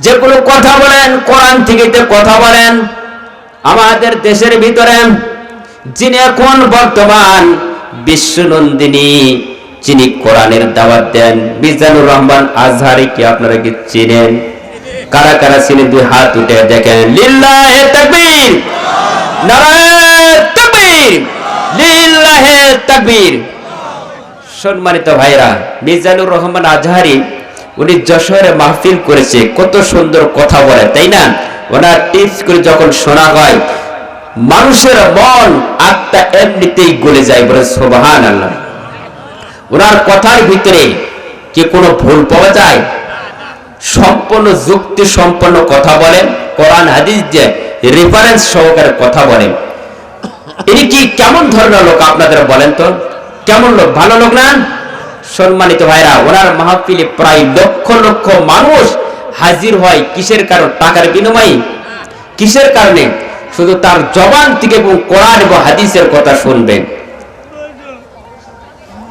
যেগুলো কথা বলেন কোরআন থেকে কথা বলেন। আমাদের দেশের ভিতরে যিনি এখন বর্তমান বিশ্বনন্দিনী, যিনি কোরআনের দাওয়াত দেন, মিজানুর রহমান আজহারি, কি আপনারা কি চিনেন? কারা কারা চিনেন? দুই হাত উঠে দেখেন। লিল্লাহে তাকবীর, নারায়ে তাকবীর, লিল্লাহে তাকবীর। সম্মানিত ভাইরা, মিজানুর রহমান আজহারি উনি যশোরে মাহফিল করেছে, কত সুন্দর কথা বলে, তাই না? ওনার টিপস করে যখন শোনা হয়, মানুষের মন আত্মা এমনিতেই গলে যায়, বলে সুবহানাল্লাহ। ওনার কথার ভিতরে কি কোনো ভুল পাওয়া যায়? সম্পূর্ণ যুক্তি সম্পন্ন কথা বলেন, কোরআন হাদিস দিয়ে রেফারেন্স সহকারে কথা বলেন। ইনি কি কেমন ধরনের লোক আপনাদের বলেন তো? কেমন লোক? ভালো লোক না? সম্মানিত ভাইরা, ওনার মাহফিলে প্রায় লক্ষ লক্ষ মানুষ হাজির হয়। কিসের কারণ? টাকার বিনিময়ে। কিসের কারণে? শুধু তার জবান থেকে এবং কোরআন এবং হাদিসের কথা শুনবেন।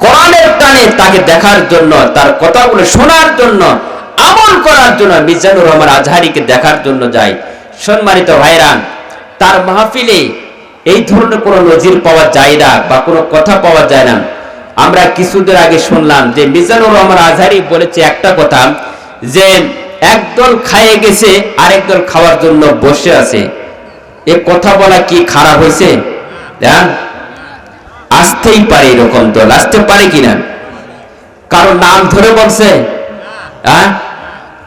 কোরআনের টানে তাকে দেখার জন্য, তার কথাগুলো শোনার জন্য, আমল করার জন্য মিজানুর রহমান আজহারিকে দেখার জন্য যায়। সম্মানিত ভাইরা, তার মাহফিলে এই ধরনের কোনো নজির পাওয়া যায় না বা কোনো কথা পাওয়া যায় না। আমরা কিছুদিন আগে শুনলাম যে মিজানুর রহমান আজহারি বলেছে একটা কথা, যে একদল খাইয়ে গেছে, আরেক দল খাওয়ার জন্য বসে আছে। এ কথা বলা কি খারাপ হয়েছে? আসতেই পারে, এরকম দল আসতে পারে কিনা? কারো নাম ধরে বলছে?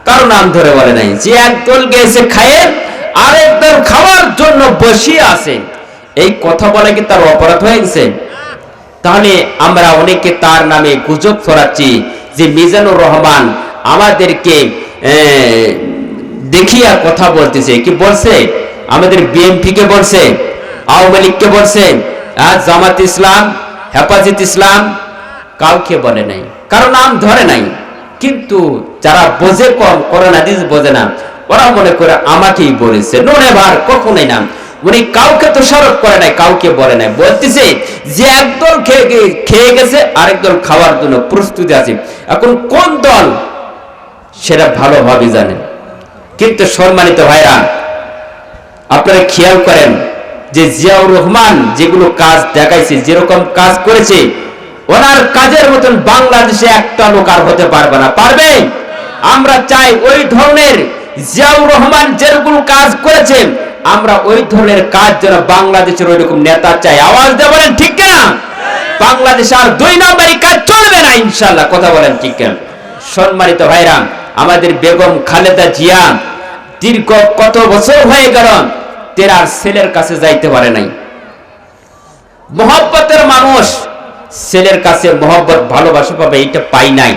কারো নাম ধরে বলে নাই। যে একদল গেছে খাইয়ে, আরেক দল খাওয়ার জন্য বসে আছে, এই কথা বলা কি তার অপরাধ হয়ে গেছে? তাহলে আমরা অনেকে তার নামে গুজব ছড়াচ্ছি যে মিজানুর রহমান আমাদেরকে দেখিয়া কথা বলতেছে। কি বলছে? আমাদের বিএনপি কে বলছে, আওয়ামী লীগকে বলছে, জামাত ইসলাম, হেফাজত ইসলাম, কাউকে বলে নাই, কারো নাম ধরে নাই। কিন্তু যারা বোঝে কম, কোরআন হাদিস বোঝে না, ওরা মনে করে আমাকেই বলেছে। নুনে ভার কখনোই নাম উনি কাউকে তো সরব করে নাই, কাউকে বলে নাই। বলতেছে যে একদল খেয়ে গেছে, আরেক দল খাওয়ার জন্য প্রস্তুতি আছে। এখন কোন দল সেটা ভালোভাবে জানেন। কিন্তু সম্মানিত ভাইরা, আপনারা খেয়াল করেন যে জিয়াউর রহমান যেগুলো কাজ দেখাইছে, যেরকম কাজ করেছে, ওনার কাজের মতন বাংলাদেশে একটা লোক আর হতে পারবে না। পারবে? আমরা চাই ওই ধরনের জিয়াউর রহমান যেরকম কাজ করেছে, আমরা ওই ধরনের কাজ যেন বাংলাদেশের ওই রকম নেতা চাই। আওয়াজ দিয়ে বলেন ঠিক কিনা? বাংলাদেশে আর দুই নম্বরই কাজ চলবে না ইনশাআল্লাহ। কথা বলেন ঠিক কিনা? সম্মানিত ভাইরা, আমাদের বেগম খালেদা জিয়া দীর্ঘ কত বছর হয়ে গেল তেরার ছেলের কাছে যাইতে পারে নাই। মহব্বতের মানুষ ছেলের কাছে মহব্বত ভালোবাসা পাবে, এটা পাই নাই।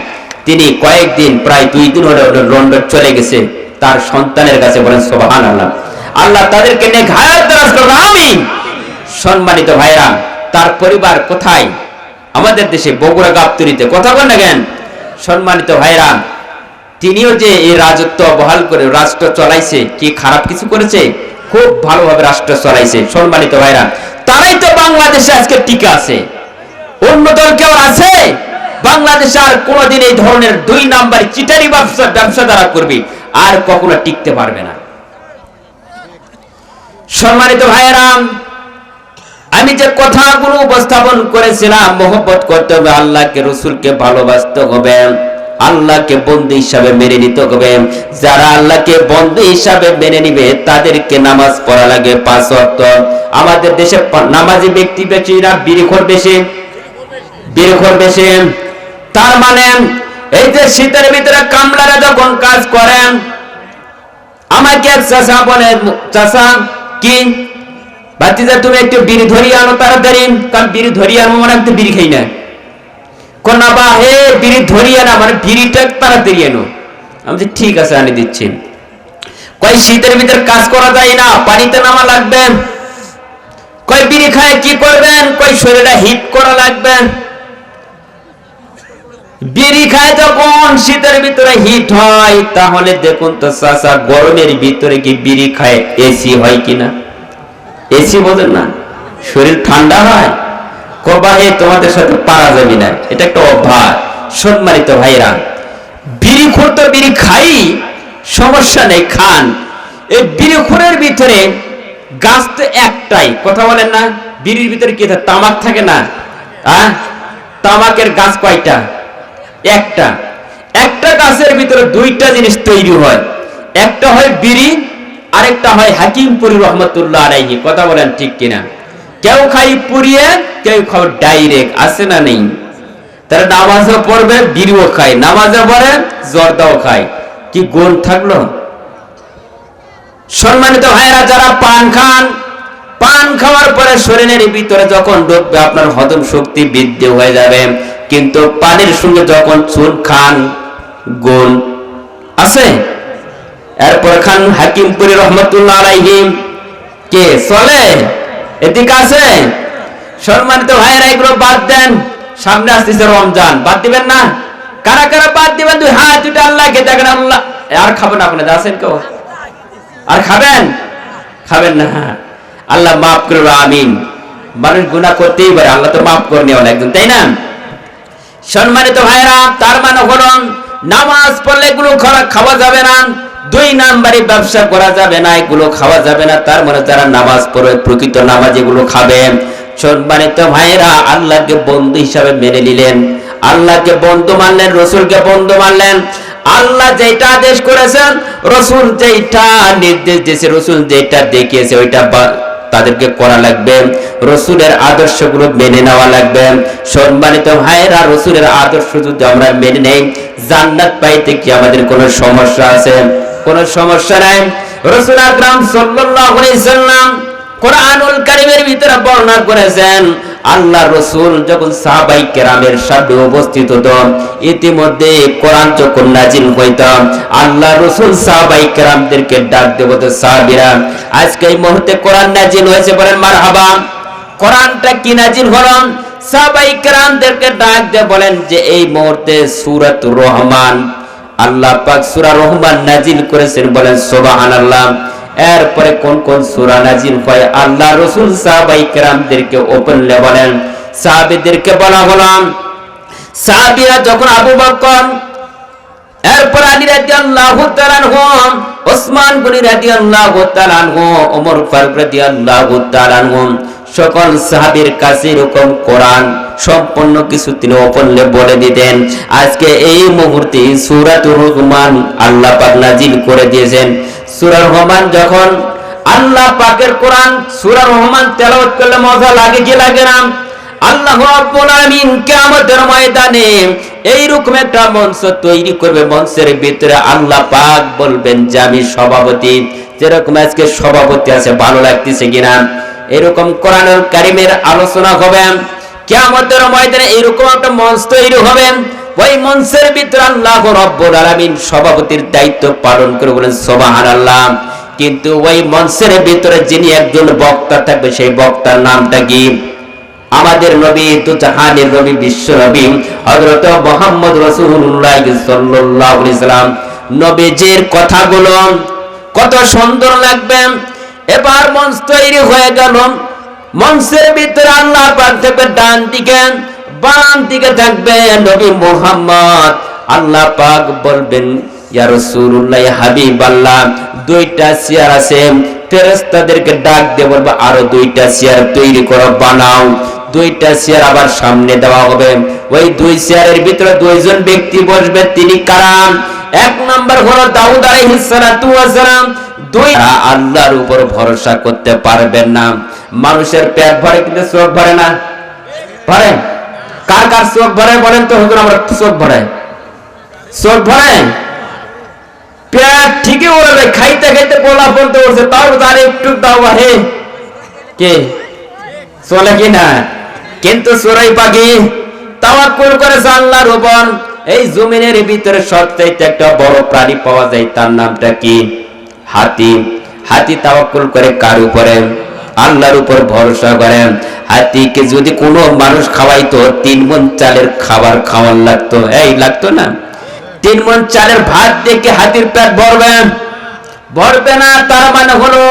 তিনি কয়েকদিন, প্রায় 2 দিন হলে লন্ডন চলে গেছে তার সন্তানের কাছে। বলেন সুবহানাল্লাহ। আল্লাহ তাদেরকে নেক হায়াত দারাজ করুন, আমিন। সম্মানিত ভাইরা, তার পরিবার কোথায়? আমাদের দেশে বগুড়া গাবতলীতে। কথা বলেন না কেন? সম্মানিত ভাইরা, তিনিও যে এই রাজত্ব বহাল করে রাষ্ট্র চলাইছে, কি খারাপ কিছু করেছে? খুব ভালোভাবে রাষ্ট্র চলাইছে। সম্মানিত ভাইরা, তারাই তো বাংলাদেশে আজকে টিকে আছে। অন্য দল কেউ আছে? বাংলাদেশে আর কোনোদিন এই ধরনের 2 নাম্বার চিটারি ব্যবসা দ্বারা করবে, আর কখনো টিকতে পারবে না। সম্মানিত ভাইরা, আমি যে কথাগুলো উপস্থাপন করেছিলাম, মহব্বত করতে হবে, আল্লাহকে, রাসূলকে ভালোবাসতে হবে, আল্লাহকে বন্ধু হিসাবে মেনে নিতে হবে। যারা আল্লাহকে বন্ধু হিসাবে মেনে নিবে তাদেরকে নামাজ পড়া লাগে 5 ওয়াক্ত। আমাদের দেশে নামাজি ব্যক্তি বেশি না বিড়িখোর বেশি? বিড়িখোর বেশি। তার মানে এই যে শীতের ভিতরে কামলারা যখন কাজ করেন, আমাকে এক চাচা বলে, চাচা কি ভাতিজা তুমি একটু বিড়ি ধরিয়ে আনো তাড়াতাড়ি। কারণ বিড়ি ধরিয়ে আনো মানে আমি তো বিড়ি খাই না। কোন বা হে বিড়ি ধরিয়ে না মানে বিড়িটা তাড়াতাড়ি এনো। আমি ঠিক আছে আনি দিচ্ছি। কয় শীতের ভিতরে কাজ করা যায় না, পানিতে নামা লাগবে। কয় বিড়ি খায় কি করবেন? কয় শরীরটা হিট করা লাগবে। বিড়ি খায় যখন শীতের ভিতরে হিট হয়, তাহলে দেখুন তো চাচা, গরমের ভিতরে কি বিড়ি খায় এসি হয় কিনা? এসি বোঝেন না? শরীর ঠান্ডা হয়। কবাহে তোমাদের সাথে পারা যাবে না, এটা একটা অভ্যাস। সম্মানিত ভাইরা, বিড়ি খোর তো বিড়ি খাই, সমস্যা নেই, খান। এই বিড়িখোরের ভিতরে গাছ তো একটাই, কথা বলেন না? বিড়ির ভিতরে কি থাকে? তামাক থাকে না? তামাকের গাছ কয়টা? একটা। একটা গাছের ভিতরে দুইটা জিনিস তৈরি হয়, একটা হয় বিড়ি, আরেকটা হয় হাকিমপুরি রহমতুল্লাহ আলাইহি। কথা বলেন ঠিক কিনা? কেউ খাই পুড়িয়ে, কেউ খাও ডাইরেক্ট, আছে না নেই? তারা নামাজও পড়বে, বিড়িও খায়, নামাজও পড়ে, জর্দাও খায়। কি গুণ থাকলো? সম্মানিত ভাইরা, যারা পান খান, পান খাওয়ার পরে শরীরের ভিতরে যখন ঢুকবে আপনার হজম শক্তি বৃদ্ধি হয়ে যাবে, কিন্তু পানির সঙ্গে যখন চুন খান, গুণ আছে? এরপর খান হাকিমপুরি রহমতুল্লাহ আলাইহি, কে চলে? এদিকে আছে? সম্মানিত ভাইরা, এগুলো বাদ দেন। সামনে আসতেছে রমজান, বাদ দিবেন না? কারা কারা বাদ দিবেন? দুই হাত দুটো আল্লাহকে দেখেন। আল্লাহ, আর খাবেন আপনাদের আছেন কেউ? আর খাবেন? খাবেন না? আল্লাহ মাফ করবে, আমিন। মানুষ গুনাহ করতেই পারে, আল্লাহ তো মাফ করে নেওয়া একজন, তাই না? সম্মানিত ভাইরা, তার মানে হলো নামাজ পড়লে এগুলো খাওয়া যাবে না। দুই নাম্বারে ব্যবসা করা যাবে না, এগুলো খাওয়া যাবে না। তার মানে যারা নামাজ পড়ে, প্রকৃত নামাজ এগুলো খাবে। সম্মানিত ভাইরা, আল্লাহকে বন্ধু হিসাবে মেনে নিলেন, আল্লাহকে বন্ধু মানলেন, রসুলকে বন্ধু মানলেন। আল্লাহ যেটা আদেশ করেছেন, রসুল যেটা নির্দেশ দিয়েছে, রসুল যেটা দেখিয়েছে, ওইটা তাদেরকে করা লাগবে। রসুলের আদর্শগুলো মেনে নেওয়া লাগবে। সম্মানিত ভাইরা, রসুলের আদর্শ যদি আমরা মেনে নেই, জান্নাত পাইতে কি আমাদের কোনো সমস্যা আছে? কোনো সমস্যা নাই। রাসূল আকরাম সাল্লাল্লাহু আলাইহি সাল্লাম কোরআনুল কারীমের ভিতরে বর্ণনা করেছেন, আল্লাহ রসুল যখন সাহাবায়ে কেরামের সাথে উপস্থিত হতো, ইতিমধ্যে কোরআন যখন নাজিল হইত, আল্লাহ রসুল সাহাবায়ে কেরামদেরকে ডাক দেব, তো সাহাবীরা আজকে এই মুহূর্তে কোরআন নাজিল হয়েছে, বলেন মারহাবা। কোরআনটা কি নাজিল হলো? সাহাবায়ে কেরামদেরকে ডাক দিয়ে বলেন যে এই মুহূর্তে সূরাতুর রহমান, আল্লাহ পাক সূরা রহমান নাজিল করেছেন, বলেন সুবহানাল্লাহ। এরপরে কোন কোন সূরা নাজিল হয় আল্লাহ রাসূল সাহাবায়ে কেরামদেরকে ওপেনলি বলেন, সাহাবীদেরকে বলা হলো। সাহাবীরা যখন আবু বকর, এরপর আলী রাদিয়াল্লাহু তাআলা আনহু, ওসমান গনি রাদিয়াল্লাহু তাআলা আনহু, ওমর ফারুক রাদিয়াল্লাহু তাআলা আনহু, সকল সাহাবীর কাছে এরকম কোরআন সম্পূর্ণ কিছু তিনি ওপেনলি বলে দিতেন। আজকে এই মুহূর্তে সূরাতুর রহমান আল্লাহ পাক নাজিল করে দিয়েছেন। সূরা রহমান যখন আল্লাহ পাকের কোরআন সূরা রহমান তেলাওয়াত করলে মজা লাগে কি লাগে না? আল্লাহ রাব্বুল আলামিন কিয়ামতের ময়দানে এইরকম একটা মঞ্চ তৈরি করবে, মঞ্চের ভিতরে আল্লাহ পাক বলবেন যে আমি সভাপতি। যেরকম আজকে সভাপতি আছে, ভালো লাগতেছে কিনা? এরকম কোরআনুল কারীমের আলোচনা হবে কিয়ামতের ময়দানে, এরকম একটা মঞ্চ তৈরি হবে। ওই মঞ্চের ভিতরে আল্লাহ রাব্বুল আলামিন সভাপতির দায়িত্ব পালন করে, বলেন সুবহানাল্লাহ। কিন্তু ওই মঞ্চের ভিতরে যিনি একজন বক্তা থাকবে, সেই বক্তার নামটা কি? আমাদের নবী, তো জাহানের নবী, বিশ্ব নবী হযরত মুহাম্মদ রাসূলুল্লাহ সাল্লাল্লাহু আলাইহি সাল্লাম। নবীজির কথাগুলো কত সুন্দর লাগবে। এবার মঞ্চ তৈরি হয়ে গেল। মঞ্চের ভিতরে আল্লাহ পাক থাকবে ডান দিকে, বাম দিকে থাকবে নবী মুহাম্মদ। আল্লাহ পাক বলবেন ইয়া রাসূলুল্লাহ, ইয়া হাবিবাল্লাহ, দুইটা চেয়ার আছে। ফেরেশতাদেরকে ডাক দিয়ে বলবে আরো দুইটা চেয়ার তৈরি করো, বানাও। দুইটা চেয়ার আবার সামনে দেওয়া হবে। ওই দুই চেয়ারের ভিতরে দুইজন ব্যক্তি বসবে। তিনি কারা? এক নাম্বার হলো দাউদ আলাইহিস সালাতু ওয়াস সালাম। দুই, আল্লাহর উপর ভরসা করতে পারবেন না। মানুষের পেট ভরে কিন্তু চোখ ভরে না, ভরে? কার কার চোখ ভরে বলেন তো? হুজুর আমরা চোখ ভরে, চোখ ভরে। পেট ঠিকই ওরে খাইতে খাইতে পোলা বলতে বলছে, তাও তার একটু দাও বাহে, কে চলে কিনা? কিন্তু চোরাই পাখি তাওয়াক্কুল করেছে আল্লাহর উপর। এই জমিনের ভিতরে সবচেয়ে একটা বড় প্রাণী পাওয়া যায়, তার নামটা কি? হাতি। হাতি তাওয়াক্কুল করে কার উপরে? আল্লাহর উপর ভরসা করে। হাতিকে যদি কোনো মানুষ খাওয়াইতো, 3 মণ চালের খাবার খাওয়ান লাগতো, এই লাগতো না? 3 মণ চালের ভাত দেখে হাতির পেট ভরবে? ভরবে না। তার মানে হলো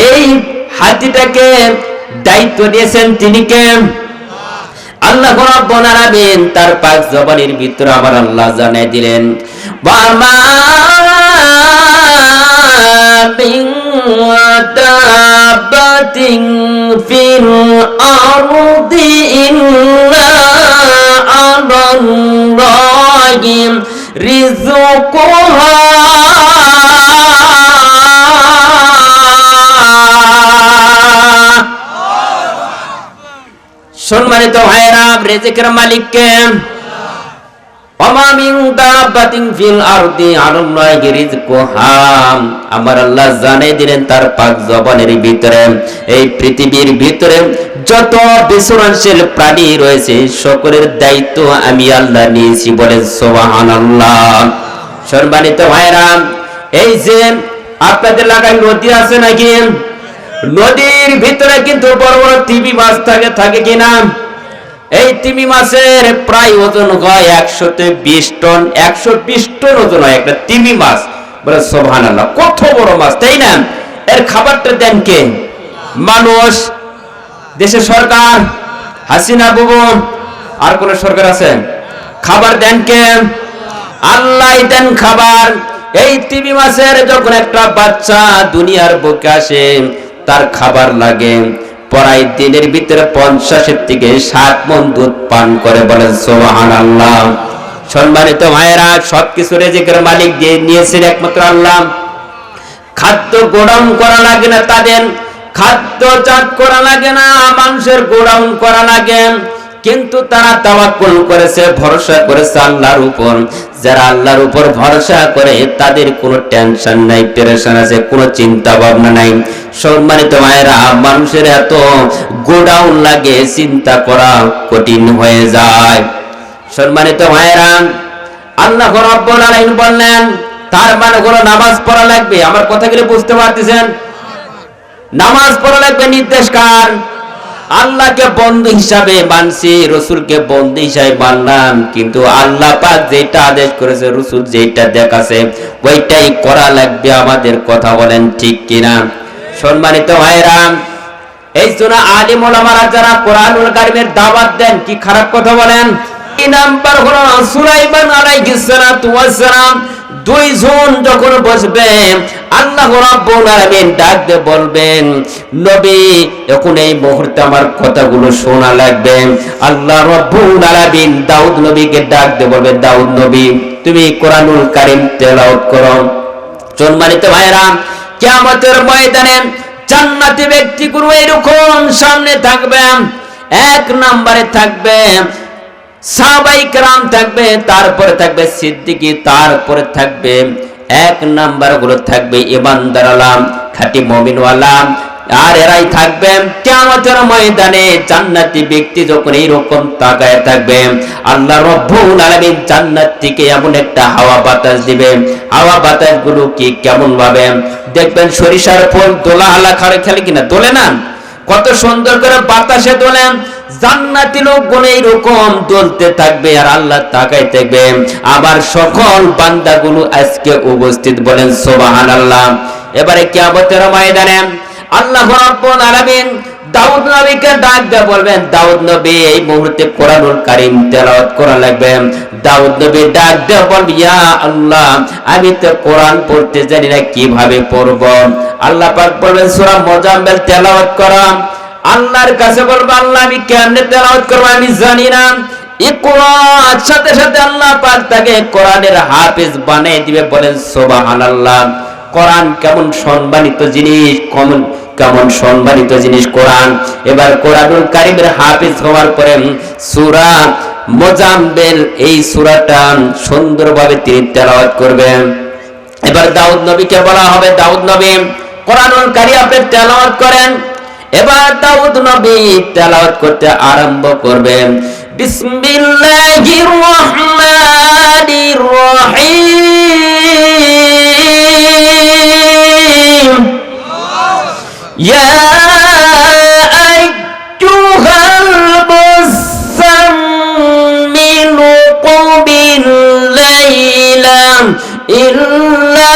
এই হাতিটাকে দায়িত্ব দিয়েছেন তিনি কে? আল্লাহ রাব্বুল আলামিন। তার পাক জবানের ভিতরে আমার আল্লাহ জানিয়ে দিলেন, ওয়া মা ফিল আরদি ইন্না আলাল্লাহি রিজকুহা সম্মানিত ভাইরা, রিজিকের মালিক কে? ওমা মিন দাব্বাতিন ফিল আরদি আলাল্লাহি রিজকুহা, আমার আল্লাহ জানাই দিলেন তার পাক জবানের ভিতরে, এই পৃথিবীর ভিতরে যত বিচরণশীল প্রাণী রয়েছে সকলের দায়িত্ব আমি আল্লাহ নিয়েছি, বলেন সুবহানাল্লাহ। সম্মানিত ভাইরা, এই যে আপনাদের এলাকায় নদী আছে নাকি? নদীর ভিতরে কিন্তু বড় বড় তিমি মাছ থাকে কিনা? এই তিমি মাছের প্রায় ওজন হয় 120 টন। 120 টন ওজন হয় একটা তিমি মাছ, বলে সুবহানাল্লাহ। কত বড় মাছ, তাই না? এর খাবারটা দেন কে? মানুষ, দেশের সরকার, হাসিনা বুবু, আর কোন সরকার আছে? খাবার দেন কে? আল্লাহ দেন খাবার। এই তিমি মাছের যখন একটা বাচ্চা দুনিয়ার বুকে আসে, তার খাবার লাগে প্রায় দিনের ভিতরে 50 থেকে 60 মণ দুধ পান করে, বলেন সুবহানাল্লাহ। সম্মানিত ভাইয়েরা, সবকিছু রিজিকের মালিক দিয়ে নিয়েছেন একমাত্র আল্লাহ। খাদ্য গোডাউন করা লাগে না, তাদের খাদ্য চাট করা লাগে না, মানুষের গোডাউন করা লাগে, কিন্তু তারা তাওয়াক্কুল করেছে, ভরসা করেছে আল্লাহর উপর। যারা আল্লাহর উপর ভরসা করে তাদের কোনো টেনশন নাই, পেরেশান আছে, কোনো চিন্তা ভাবনা নাই। সম্মানিত ভাইয়েরা, মানুষের এত গোডাউন লাগে, চিন্তা করা কঠিন হয়ে যায়। সম্মানিত ভাইয়েরা, আল্লাহ রাব্বুল আলামিন বললেন তার মানে হলো নামাজ পড়া লাগবে। আমার কথাগুলো বুঝতে পারতেছেন? নামাজ পড়া লাগবে, নির্দেশ কার? আল্লাহকে বন্ধু হিসাবে মানছি, রসুলকে বন্ধু হিসাবে মানলাম, কিন্তু আল্লাহ পাক যেটা আদেশ করেছে, রসুল যেটা দেখাছে ওইটাই করা লাগবে আমাদের। কথা বলেন ঠিক কিনা? সম্মানিত ভাইরা, এই জন্য আলিম ওলামারা যারা কোরআনুল কারীমের দাওয়াত দেন, কি খারাপ কথা বলেন? এই নাম্বার হলো সুলাইমান আলাইহিস সালাতু ওয়াস সালাম। দুইজন যখন বসবে, আল্লাহ রাব্বুল আলামিন ডাক দিয়ে বলবেন, নবী এখন এই মুহূর্তে আমার কথাগুলো শোনা লাগবে। আল্লাহ রাব্বুল আলামিন দাউদ নবীকে ডাক দিয়ে বলবে, দাউদ নবী তুমি কোরআনুল কারীম তেলাওয়াত করো। সম্মানিত ভাইরা, কিয়ামতের ময়দানে জান্নাতি ব্যক্তিগুলো এরকম সামনে থাকবে। এক নম্বরে থাকবে সাহাবায়ে কেরাম থাকবে, তারপরে থাকবে সিদ্দিকী, তারপরে থাকবে এক নাম্বার গুলো থাকবে ইমানদার আলাম, খাঁটি মুমিন ওয়ালা, আর এরাই থাকবে কিয়ামতের ময়দানে। জান্নাতি ব্যক্তি যখন এইরকম তাকায় থাকবে, আল্লাহ রাব্বুল আলামিন জান্নাত থেকে এমন একটা হাওয়া বাতাস দিবে। হাওয়া বাতাস গুলো কি কেমন ভাবে দেখবেন, সরিষার ফুল দোলা হালা খেলে কিনা, দোলে না? কত সুন্দর করে বাতাসে দোলে। জান্নাতি লোকগুলো এইরকম দলতে থাকবে, আর আল্লাহ তাকায় থাকবে, আবার সকল বান্দাগুলো আজকে উপস্থিত, বলেন সুবহানাল্লাহ। এবারে কিয়ামতের ময়দানে আল্লাহ রাব্বুল আলামিন দাউদ নবীকে ডাক দিয়ে বলবেন, দাউদ নবী এই মুহূর্তে কোরআনুল কারীম তেলাওয়াত করা লাগবে। দাউদ নবী ডাক দিয়ে বলবে, ইয়া আল্লাহ আমি তো কোরআন পড়তে জানি না, কিভাবে পড়ব? আল্লাহ পাক বলবেন সূরা মুজাম্মিল তেলাওয়াত করো। আল্লাহর কাছে বলবে, আল্লাহ আমি কেমনে তেলাওয়াত করব আমি জানি না। ইকরার সাথে সাথে আল্লাহ পাক তাকে কোরআনের হাফেজ বানিয়ে দিবে, বলেন সুবহানাল্লাহ। কোরআন কেমন সম্মানিত জিনিস, কেমন সম্মানিত জিনিস কোরআন। এবার কোরআনুল কারীমের হাফেজ হওয়ার পরে সূরা মুজাম্মিল, এই সূরাটা সুন্দরভাবে তিনি তেলাওয়াত করবেন। এবার দাউদ নবীকে বলা হবে, দাউদ নবী কোরআনুল কারীম আপনি তেলাওয়াত করেন। এবার দাউদ নবী তেলাওয়াত করতে আরম্ভ করবেন, বিসমিল্লাহির রহমানির রহিম, ইয়া আইয়ুহাল মুযাম্মিলু কুমিল লাইলা ইল্লা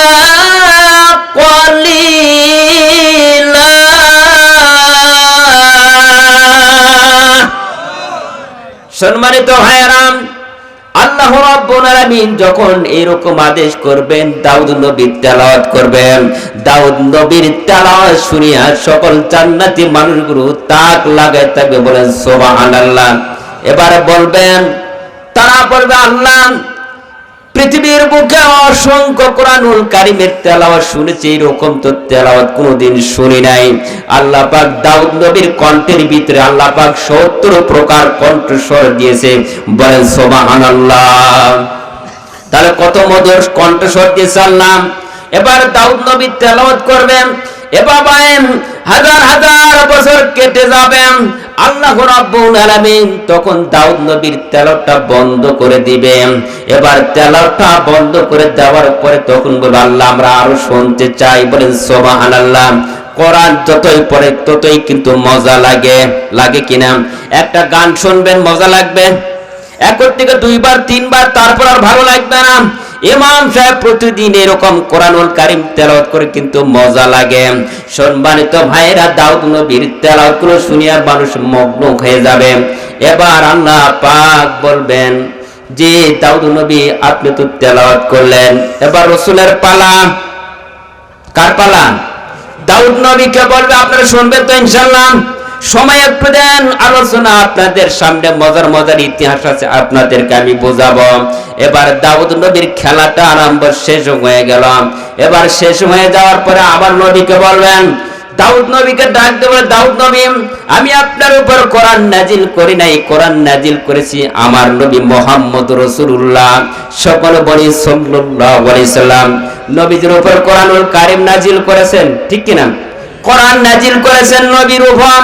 ক্বালিলা। সম্মানিত ভাইরা, আল্লাহ রাব্বুল আলামিন যখন এরকম আদেশ করবেন, দাউদ নবী তেলাওয়াত করবেন, দাউদ নবীর তেলাওয়াত শুনিয়া সকল জান্নাতি মানুষগুলো তাক লাগায় থাকবে, বলেন সুবহানাল্লাহ। এবারে বলবেন, তারা বলবে, আল্লাহ পৃথিবীর বুকে অসংখ্য কোরআনুল কারীমের তেলাওয়াত শুনেছি, এরকম তো তেলাওয়াত কোনোদিন শুনি নাই। আল্লাহ পাক দাউদ নবীর কণ্ঠের ভিতরে আল্লাহ পাক 70 প্রকার কণ্ঠস্বর দিয়েছে, বলেন সুবহানাল্লাহ। তাহলে কত মধুর কণ্ঠস্বর দিয়েছে আল্লাহ। এবার দাউদ নবী তেলাওয়াত করবেন, এভাবে হাজার হাজার বছর কেটে যাবে, আল্লাহ রাব্বুল আলামিন তখন দাউদ নবীর তেলাওয়াতটা বন্ধ করে দিবেন। এবার তেলাওয়াতটা বন্ধ করে দেওয়ার পরে তখন বলবে, আল্লাহ আমরা আরো শুনতে চাই, বলেন সুবহানাল্লাহ। কোরআন যতই পড়ে ততই কিন্তু মজা লাগে, লাগে কিনা? একটা গান শুনবেন মজা লাগবে, একর থেকে দুইবার তিনবার, তারপর আর ভালো লাগবে না। ইমাম সাহেব প্রতিদিন এরকম কোরআনুল কারীম তেলাওয়াত করে কিন্তু মজা লাগে। সম্মানিত ভাইরা, দাউদ নবীর তেলাওয়াতগুলো শুনিয়া মানুষ মগ্ন হয়ে যাবে। এবার আল্লাহ পাক বলবেন যে দাউদ নবী আপনি তো তেলাওয়াত করলেন, এবার রাসূলের পালা। কার পালা? দাউদ নবীকে বলবে, আপনারা শুনবেন তো ইনশাআল্লাহ? সময় একটু দেন, আলোচনা আপনাদের সামনে মজার মজার ইতিহাস আছে, আপনাদেরকে আমি বোঝাবো। এবার দাউদ নবীর খেলাটা আরম্ভ শেষ হয়ে গেল। এবার শেষ হয়ে যাওয়ার পরে আবার নবীকে বলবেন, দাউদ নবীকে ডাক দেবেন, দাউদ নবী আমি আপনার উপর কোরআন নাজিল করি নাই, কোরআন নাজিল করেছি আমার নবী মুহাম্মদ রাসূলুল্লাহ সকলে বলি সাল্লাল্লাহু আলাইহি সাল্লাম। নবীর উপর কোরআনুল কারীম নাজিল করেছেন, ঠিক কি না? কোরআন নাজিল করেছেন নবীর উপর।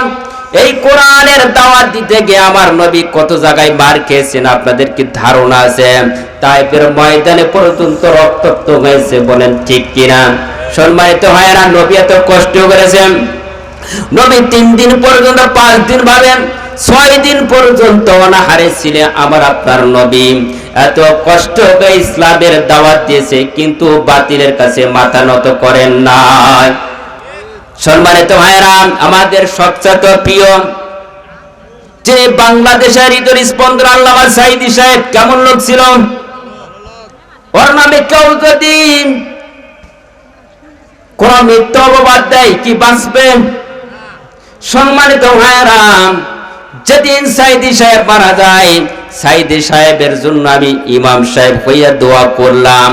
এই কোরআনের দাওয়াত দিতে গিয়ে আমার নবী কত জায়গায় মার খেয়েছেন আপনাদের কি ধারণা আছে? তাইফের ময়দানে পর্যন্ত রক্তাক্ত হয়েছে, বলেন ঠিক কিনা? সম্মানিত ভাইয়েরা, নবী এত কষ্ট করেছেন। নবী 3 দিন পর্যন্ত, 5 দিন ভাবেন 6 দিন পর্যন্ত অনাহারে ছিলেন আমার আপনার নবী। এত কষ্ট করে ইসলামের দাওয়াত দিয়েছে, কিন্তু বাতিলের কাছে মাথা নত করেন না। সম্মানিত ভাইয়েরা, আমাদের সবচেয়ে প্রিয় যে বাংলাদেশের হৃদয় স্পন্দন আল্লামা সাঈদী সাহেব কেমন লোক ছিল? ওর নামে কেউ যদি কোন মিথ্যা অপবাদ দেয় কি বাঁচবে? সম্মানিত ভাইয়েরা, যেদিন সাঈদী সাহেব মারা যায়, সাঈদী সাহেবের জন্য আমি ইমাম সাহেব হইয়া দোয়া করলাম।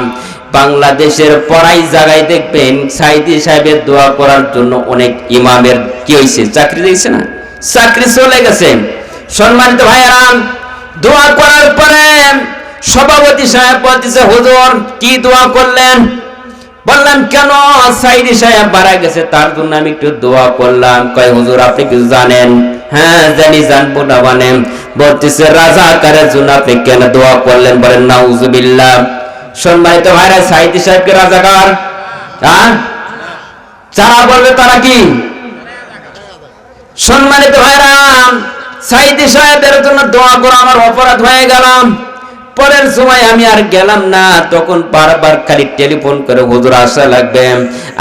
বাংলাদেশের পড়াই জায়গায় দেখবেন সাঈদী সাহেবের দোয়া করার জন্য অনেক ইমামের কি হয়েছে, চাকরি দিয়েছে না, চাকরি চলে গেছে। সম্মানিত ভাইয়েরা, দোয়া করার পরে সভাপতি সাহেব বলতেছে, হুজুর কি দোয়া করলেন? বললাম কেন? সাঈদী সাহেব মারা গেছে, তার জন্য আমি একটু দোয়া করলাম। কয় হুজুর আপনি কিছু জানেন? হ্যাঁ জানি, জানবো না মানে? বলতেছে রাজাকারের জন্য আপনি কেন দোয়া করলেন? বলেন নাউজুবিল্লাহ। সম্মানিত ভাইরা, সাঈদী সাহেবকে রাজাকার? যারা বলবে তারা কি? সম্মানিত ভাইরা, সাঈদী সাহেবের জন্য দোয়া করা আমার অপরাধ হয়ে গেলাম। পরের সময় আমি আর গেলাম না, তখন বারবার খালি টেলিফোন করে হুজুর আসা লাগবে।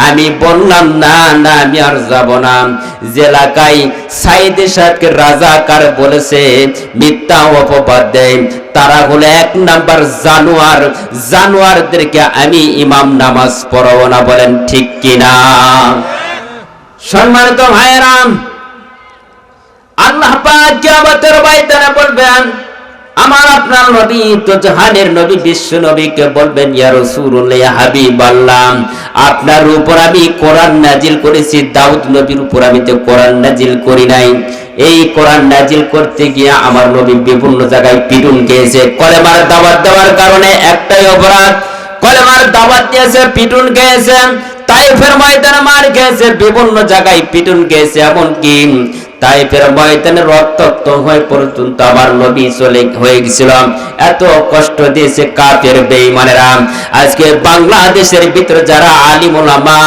আমি বললাম না না, আমি আর যাব না। যে এলাকায় সাঈদী সাহেবকে রাজাকার বলেছে, মিথ্যা অপবাদ দেয়, তারা হলো 1 নাম্বার জানোয়ার। জানোয়ারদেরকে আমি ইমাম নামাজ পড়াবো না, বলেন ঠিক কিনা? সম্মানিত ভাইয়েরা, আল্লাহ পাক কিয়ামতের ময়দানে বলবেন, আমার আপনার নবী তো জাহানের নবী, বিশ্ব নবীকে বলবেন, ইয়া রাসূলুল্লাহ, ইয়া হাবিবাল্লাহ, আপনার উপর আমি কোরআন নাজিল করেছি, দাউদ নবীর উপর আমি তো কোরআন নাজিল করি নাই। এই কোরআন নাজিল করতে গিয়ে আমার নবী বিভিন্ন জায়গায় পিটুন খেয়েছে। কলেমার দাওয়াত দেওয়ার কারণে একটাই অপরাধ, কলেমার দাওয়াত দিয়েছে, পিটুন খেয়েছে। তাইফের ময়দানে মার খেয়েছে, বিভিন্ন জায়গায় পিটুন খেয়েছে, এমনকি তাইফের ময়দানে রক্তাক্ত হয়ে পর্যন্ত আমার নবী চলে হয়ে গেছিল। এত কষ্ট দিয়েছে কাফের বেঈমানেরা। আজকে বাংলাদেশের ভিতরে যারা আলিম ওলামা,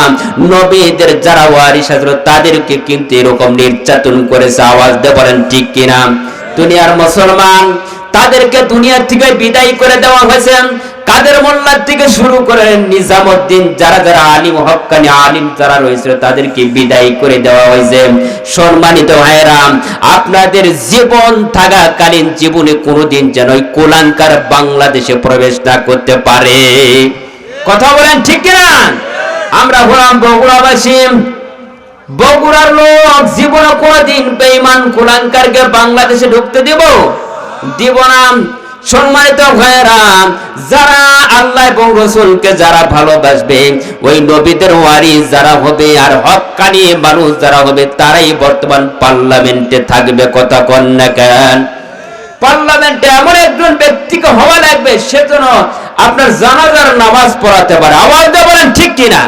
নবীদের যারা ওয়ারিস আছে, তাদেরকে কিন্তু এরকম নির্যাতন করেছে। আওয়াজ দিয়ে বলেন ঠিক কিনা? দুনিয়ার মুসলমান, তাদেরকে দুনিয়া থেকে বিদায় করে দেওয়া হয়েছে। কাদের মোল্লা থেকে শুরু করে নিজামউদ্দিন, যারা যারা আলিম হক্কানি আলিম যারা রয়েছে তাদেরকে বিদায় করে দেওয়া হয়েছে। সম্মানিত ভাইরা, আপনাদের জীবন থাকাকালীন জীবনে কোনোদিন যেন ওই কুলাঙ্কার বাংলাদেশে প্রবেশ না করতে পারে। কথা বলেন ঠিক কিনা? আমরা হলাম বগুড়াবাসী, বগুড়ার লোক, জীবনে কোনদিন বেঈমান কুলাঙ্কারকে বাংলাদেশে ঢুকতে দিব না। সম্মানিত ভাইরা, যারা আল্লাহ এবং রাসূলকে যারা ভালোবাসবে, ওই নবীদের ওয়ারিস যারা হবে আর হক্কানি মানুষ যারা হবে, তারাই বর্তমান পার্লামেন্টে থাকবে। কথা কন না কেন? পার্লামেন্টে এমন একজন ব্যক্তিকে হওয়া লাগবে সেজন্য আপনার জানাজার নামাজ পড়াতে পারে। আওয়াজ দিয়ে বলেন ঠিক কিনা?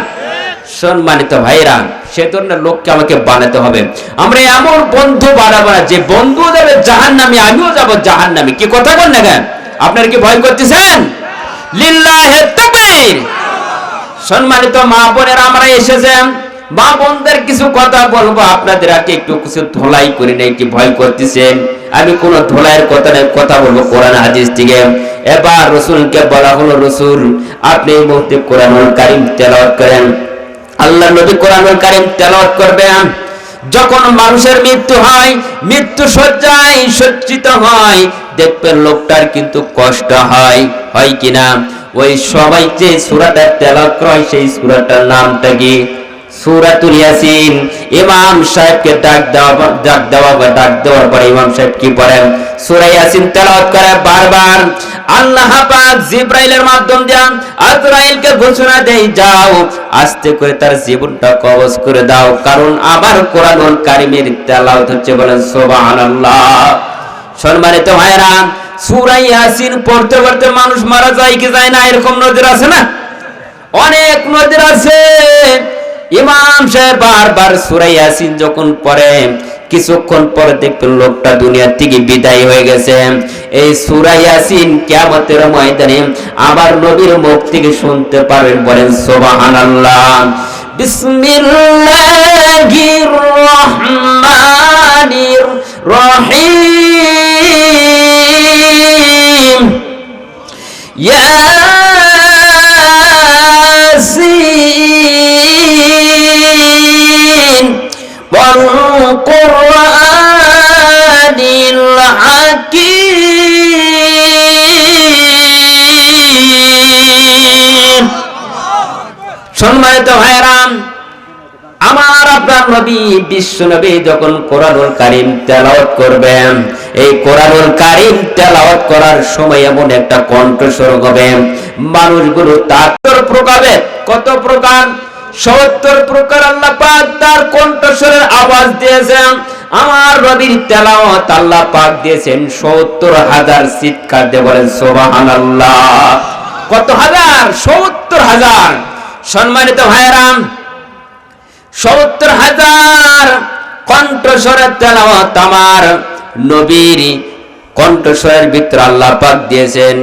সম্মানিত ভাইরা, সে ধরনের লোককে আমাকে বানাতে হবে। আমরা এমন বন্ধু বানাবো না যে বন্ধু যাবে জাহান্নামী, আমিও যাব জাহান্নামী। কি কথা বল না কেন? আপনারা কি ভয় করতেছেন? লিল্লাহি তাকবীর। সম্মানিত মা বোনেরা, আমরা এসেছেন, মা বোনদের কিছু কথা বলবো, আপনাদের আগে একটু কিছু ধোলাই করে নেই। কি ভয় করতেছেন? আমি কোন ধোলাইয়ের কথা বলবো কোরআন হাদিস থেকে। এবার রাসূলকে বলা হলো, রাসূল আপনি এই মুহূর্তে কোরআনুল কারীম তেলাওয়াত করেন। আল্লাহ নবী কোরআনুল কারীম তেলাওয়াত করবেন। যখন মানুষের মৃত্যু হয়, মৃত্যু শয্যায় সজ্জিত হয়, দেখবেন লোকটার কিন্তু কষ্ট হয়, হয় কিনা? ওই সবাই যে সূরাটা তেলাওয়াত করে সেই সূরাটার নামটা কি? সূরাতুল ইয়াসিন। ইমাম সাহেবকে ডাক দেওয়ার পরে ইমাম সাহেব কি পড়েন? সূরা ইয়াসিন তেলাওয়াত করে বারবার। আল্লাহ পাক জিবরাইলের মাধ্যম দিয়ে আজরাইলকে ঘোষণা দেয়, যাও আস্তে করে তার জীবনটা কবজ করে দাও, কারণ আমার কোরআনুল কারীমের তেলাওয়াত হচ্ছে। বলেন সুবহানাল্লাহ। সম্মানিত ভাইরা, সূরা ইয়াসিন পড়তে পড়তে মানুষ মারা যায় কি যায় না? এরকম নজির আছে না? অনেক নজির আছে। ইমাম সাহেব বারবার সূরা ইয়াসিন যখন পড়ে, কিছুক্ষণ পরে দেখবেন লোকটা দুনিয়া থেকে বিদায় হয়ে গেছে। এই সূরা ইয়াসিন কিয়ামতের ময়দানে আমার নবীর মুখ থেকে শুনতে পারবেন। বলেন সুবহানাল্লাহ। বিসমিল্লাহির রহমানির রহিম। ইয়াসিন ওয়াল কুরআনিল হাকীম। সম্মানিত ভাইরা, আমার আপনার নবী বিশ্ব নবী যখন কোরআনুল কারীম তেলাওয়াত করবেন, এই কোরআনুল কারীম তেলাওয়াত করার সময় এমন একটা কণ্ঠস্বর হবে, মানুষগুলো তার প্রকারে, কত প্রকার? 70 প্রকার আল্লাহ পাক তার কণ্ঠস্বরের আওয়াজ দিয়েছেন। আমার নবীর তেলাওয়াত আল্লাহ পাক দিয়েছেন 70,000 চিৎকার দিয়ে। বলেন সুবহানাল্লাহ। কত হাজার? 70,000। সম্মানিত ভাইরা, 70,000 কণ্ঠস্বরের তেলাওয়াত আমার নবীর কণ্ঠস্বরের ভিতরে আল্লাহ পাক দিয়েছেন।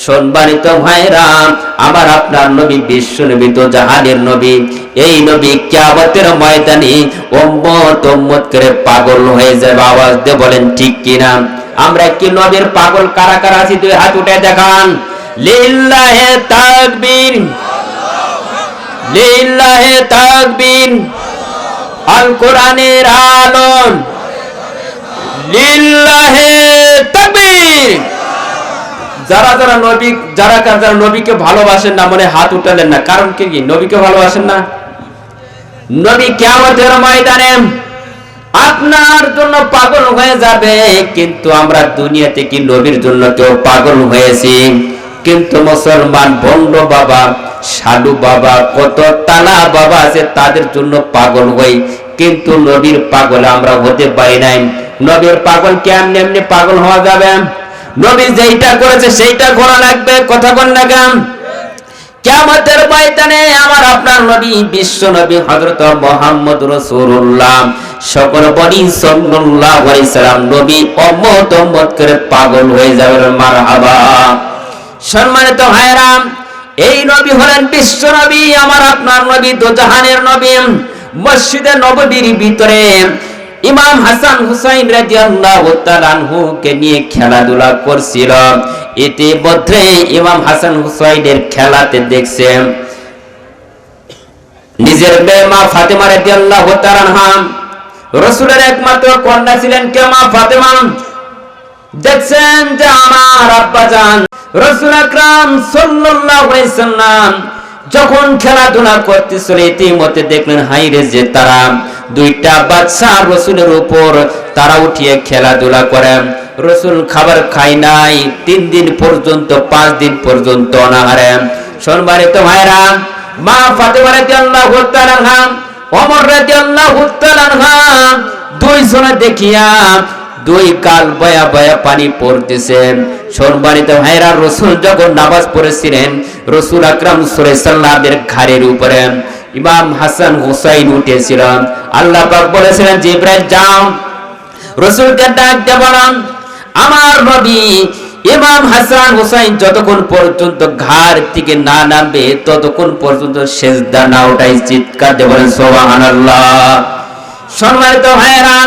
সম্মানিত ভাইরা, আমার আপনার নবী বিশ্ব নবী, তো জাহানের নবী, এই নবী কিয়ামতের ময়দানে উম্মত করে পাগল হয়ে যাবে। আওয়াজ দিয়ে বলেন ঠিক কিনা? আমরা কি নবীর পাগল কারা কারা আছি? দুই হাত উঠে দেখান। লিল্লাহি তাকবীর, লিল্লাহি তাকবীর। আল কোরআনের আলো, লিল্লাহি তাকবীর। যারা যারা নবী, যারা যারা নবীকে ভালোবাসেন না, মনে হাত উঠালেন না। কারণ কি? নবীকে ভালোবাসেন না। নবী কিয়ামতের ময়দানে আপনার জন্য পাগল হয়ে যাবে, কিন্তু আমরা দুনিয়াতে কি নবীর জন্য কেউ পাগল হয়েছি? কিন্তু মুসলমান ভণ্ড বাবা, সাধু বাবা, কত তালা বাবা আছে, তাদের জন্য পাগল হই, কিন্তু নবীর পাগল আমরা হতে পারি নাই। নবীর পাগল কেমনে এমনি পাগল হওয়া যাবে? নবী যেইটা করেছে সেইটা করা লাগবে। কথা বল না কেন? কিয়ামতের ময়দানে আমার আপনার নবী বিশ্ব নবী হযরত মুহাম্মদ রাসূলুল্লাহ সকল বনি সাল্লাল্লাহু আলাইহি সাল্লাম নবী উম্মত করে পাগল হয়ে যাবে। মারহাবা। সম্মানিত ভাইরা, এই নবী হলেন বিশ্ব নবী, আমার আপনার নবী, দোজাহানের নবী। মসজিদে নববীর ভিতরে ইমাম হাসান হুসাইন রাদিয়াল্লাহু তাআলা আনহুকে নিয়ে খেলাধুলা করছিল। ইতিমধ্যে ইমাম হাসান হুসাইনের খেলাতে দেখছে নিজের মেয়ে মা ফাতেমা রাদিয়াল্লাহু তাআলা আনহা, রাসূলের একমাত্র কন্যা ছিলেন কে? মা ফাতেমা। দেখছেন যে আমার আব্বাজান রাসূল আকরাম সাল্লাল্লাহু আলাইহি সাল্লাম যখন খেলাধুলা করতেছিল, ইতিমধ্যে দেখলেন হাইরে যে তারা দুইটা বাচ্চা রাসূলের উপর তারা উঠিয়ে খেলাধুলা করে। রাসূল খাবার খায় নাই 3 দিন পর্যন্ত, 5 দিন পর্যন্ত অনাহারে। সম্মানিত ভাইরা, মা ফাতেমা রাদিয়াল্লাহু তাআলা আনহা, ওমর রাদিয়াল্লাহু তাআলা আনহা দুইজনে দেখিয়া দুই কাল বয়া বয়া পানি পড়তেছে। সম্মানিত ভাইরা, রাসূল যখন নামাজ পড়েছিলেন, রাসূল আকরাম সাল্লাল্লাহু আলাইহি সাল্লামের ঘাড়ের উপরে ইমাম হাসান হুসাইন উঠেছিল। আল্লাহ পাক বলেছিলেন, জিবরাইল যাও রাসূলকে ডাক দিয়ে বলেন, আমার নবী ইমাম হাসান হুসাইন যতক্ষণ পর্যন্ত ঘাড় থেকে না নামবে ততক্ষণ পর্যন্ত সেজদা না উঠাই চিৎকার দিয়ে বলেন সুবহানাল্লাহ। সম্মানিত ভাইরা,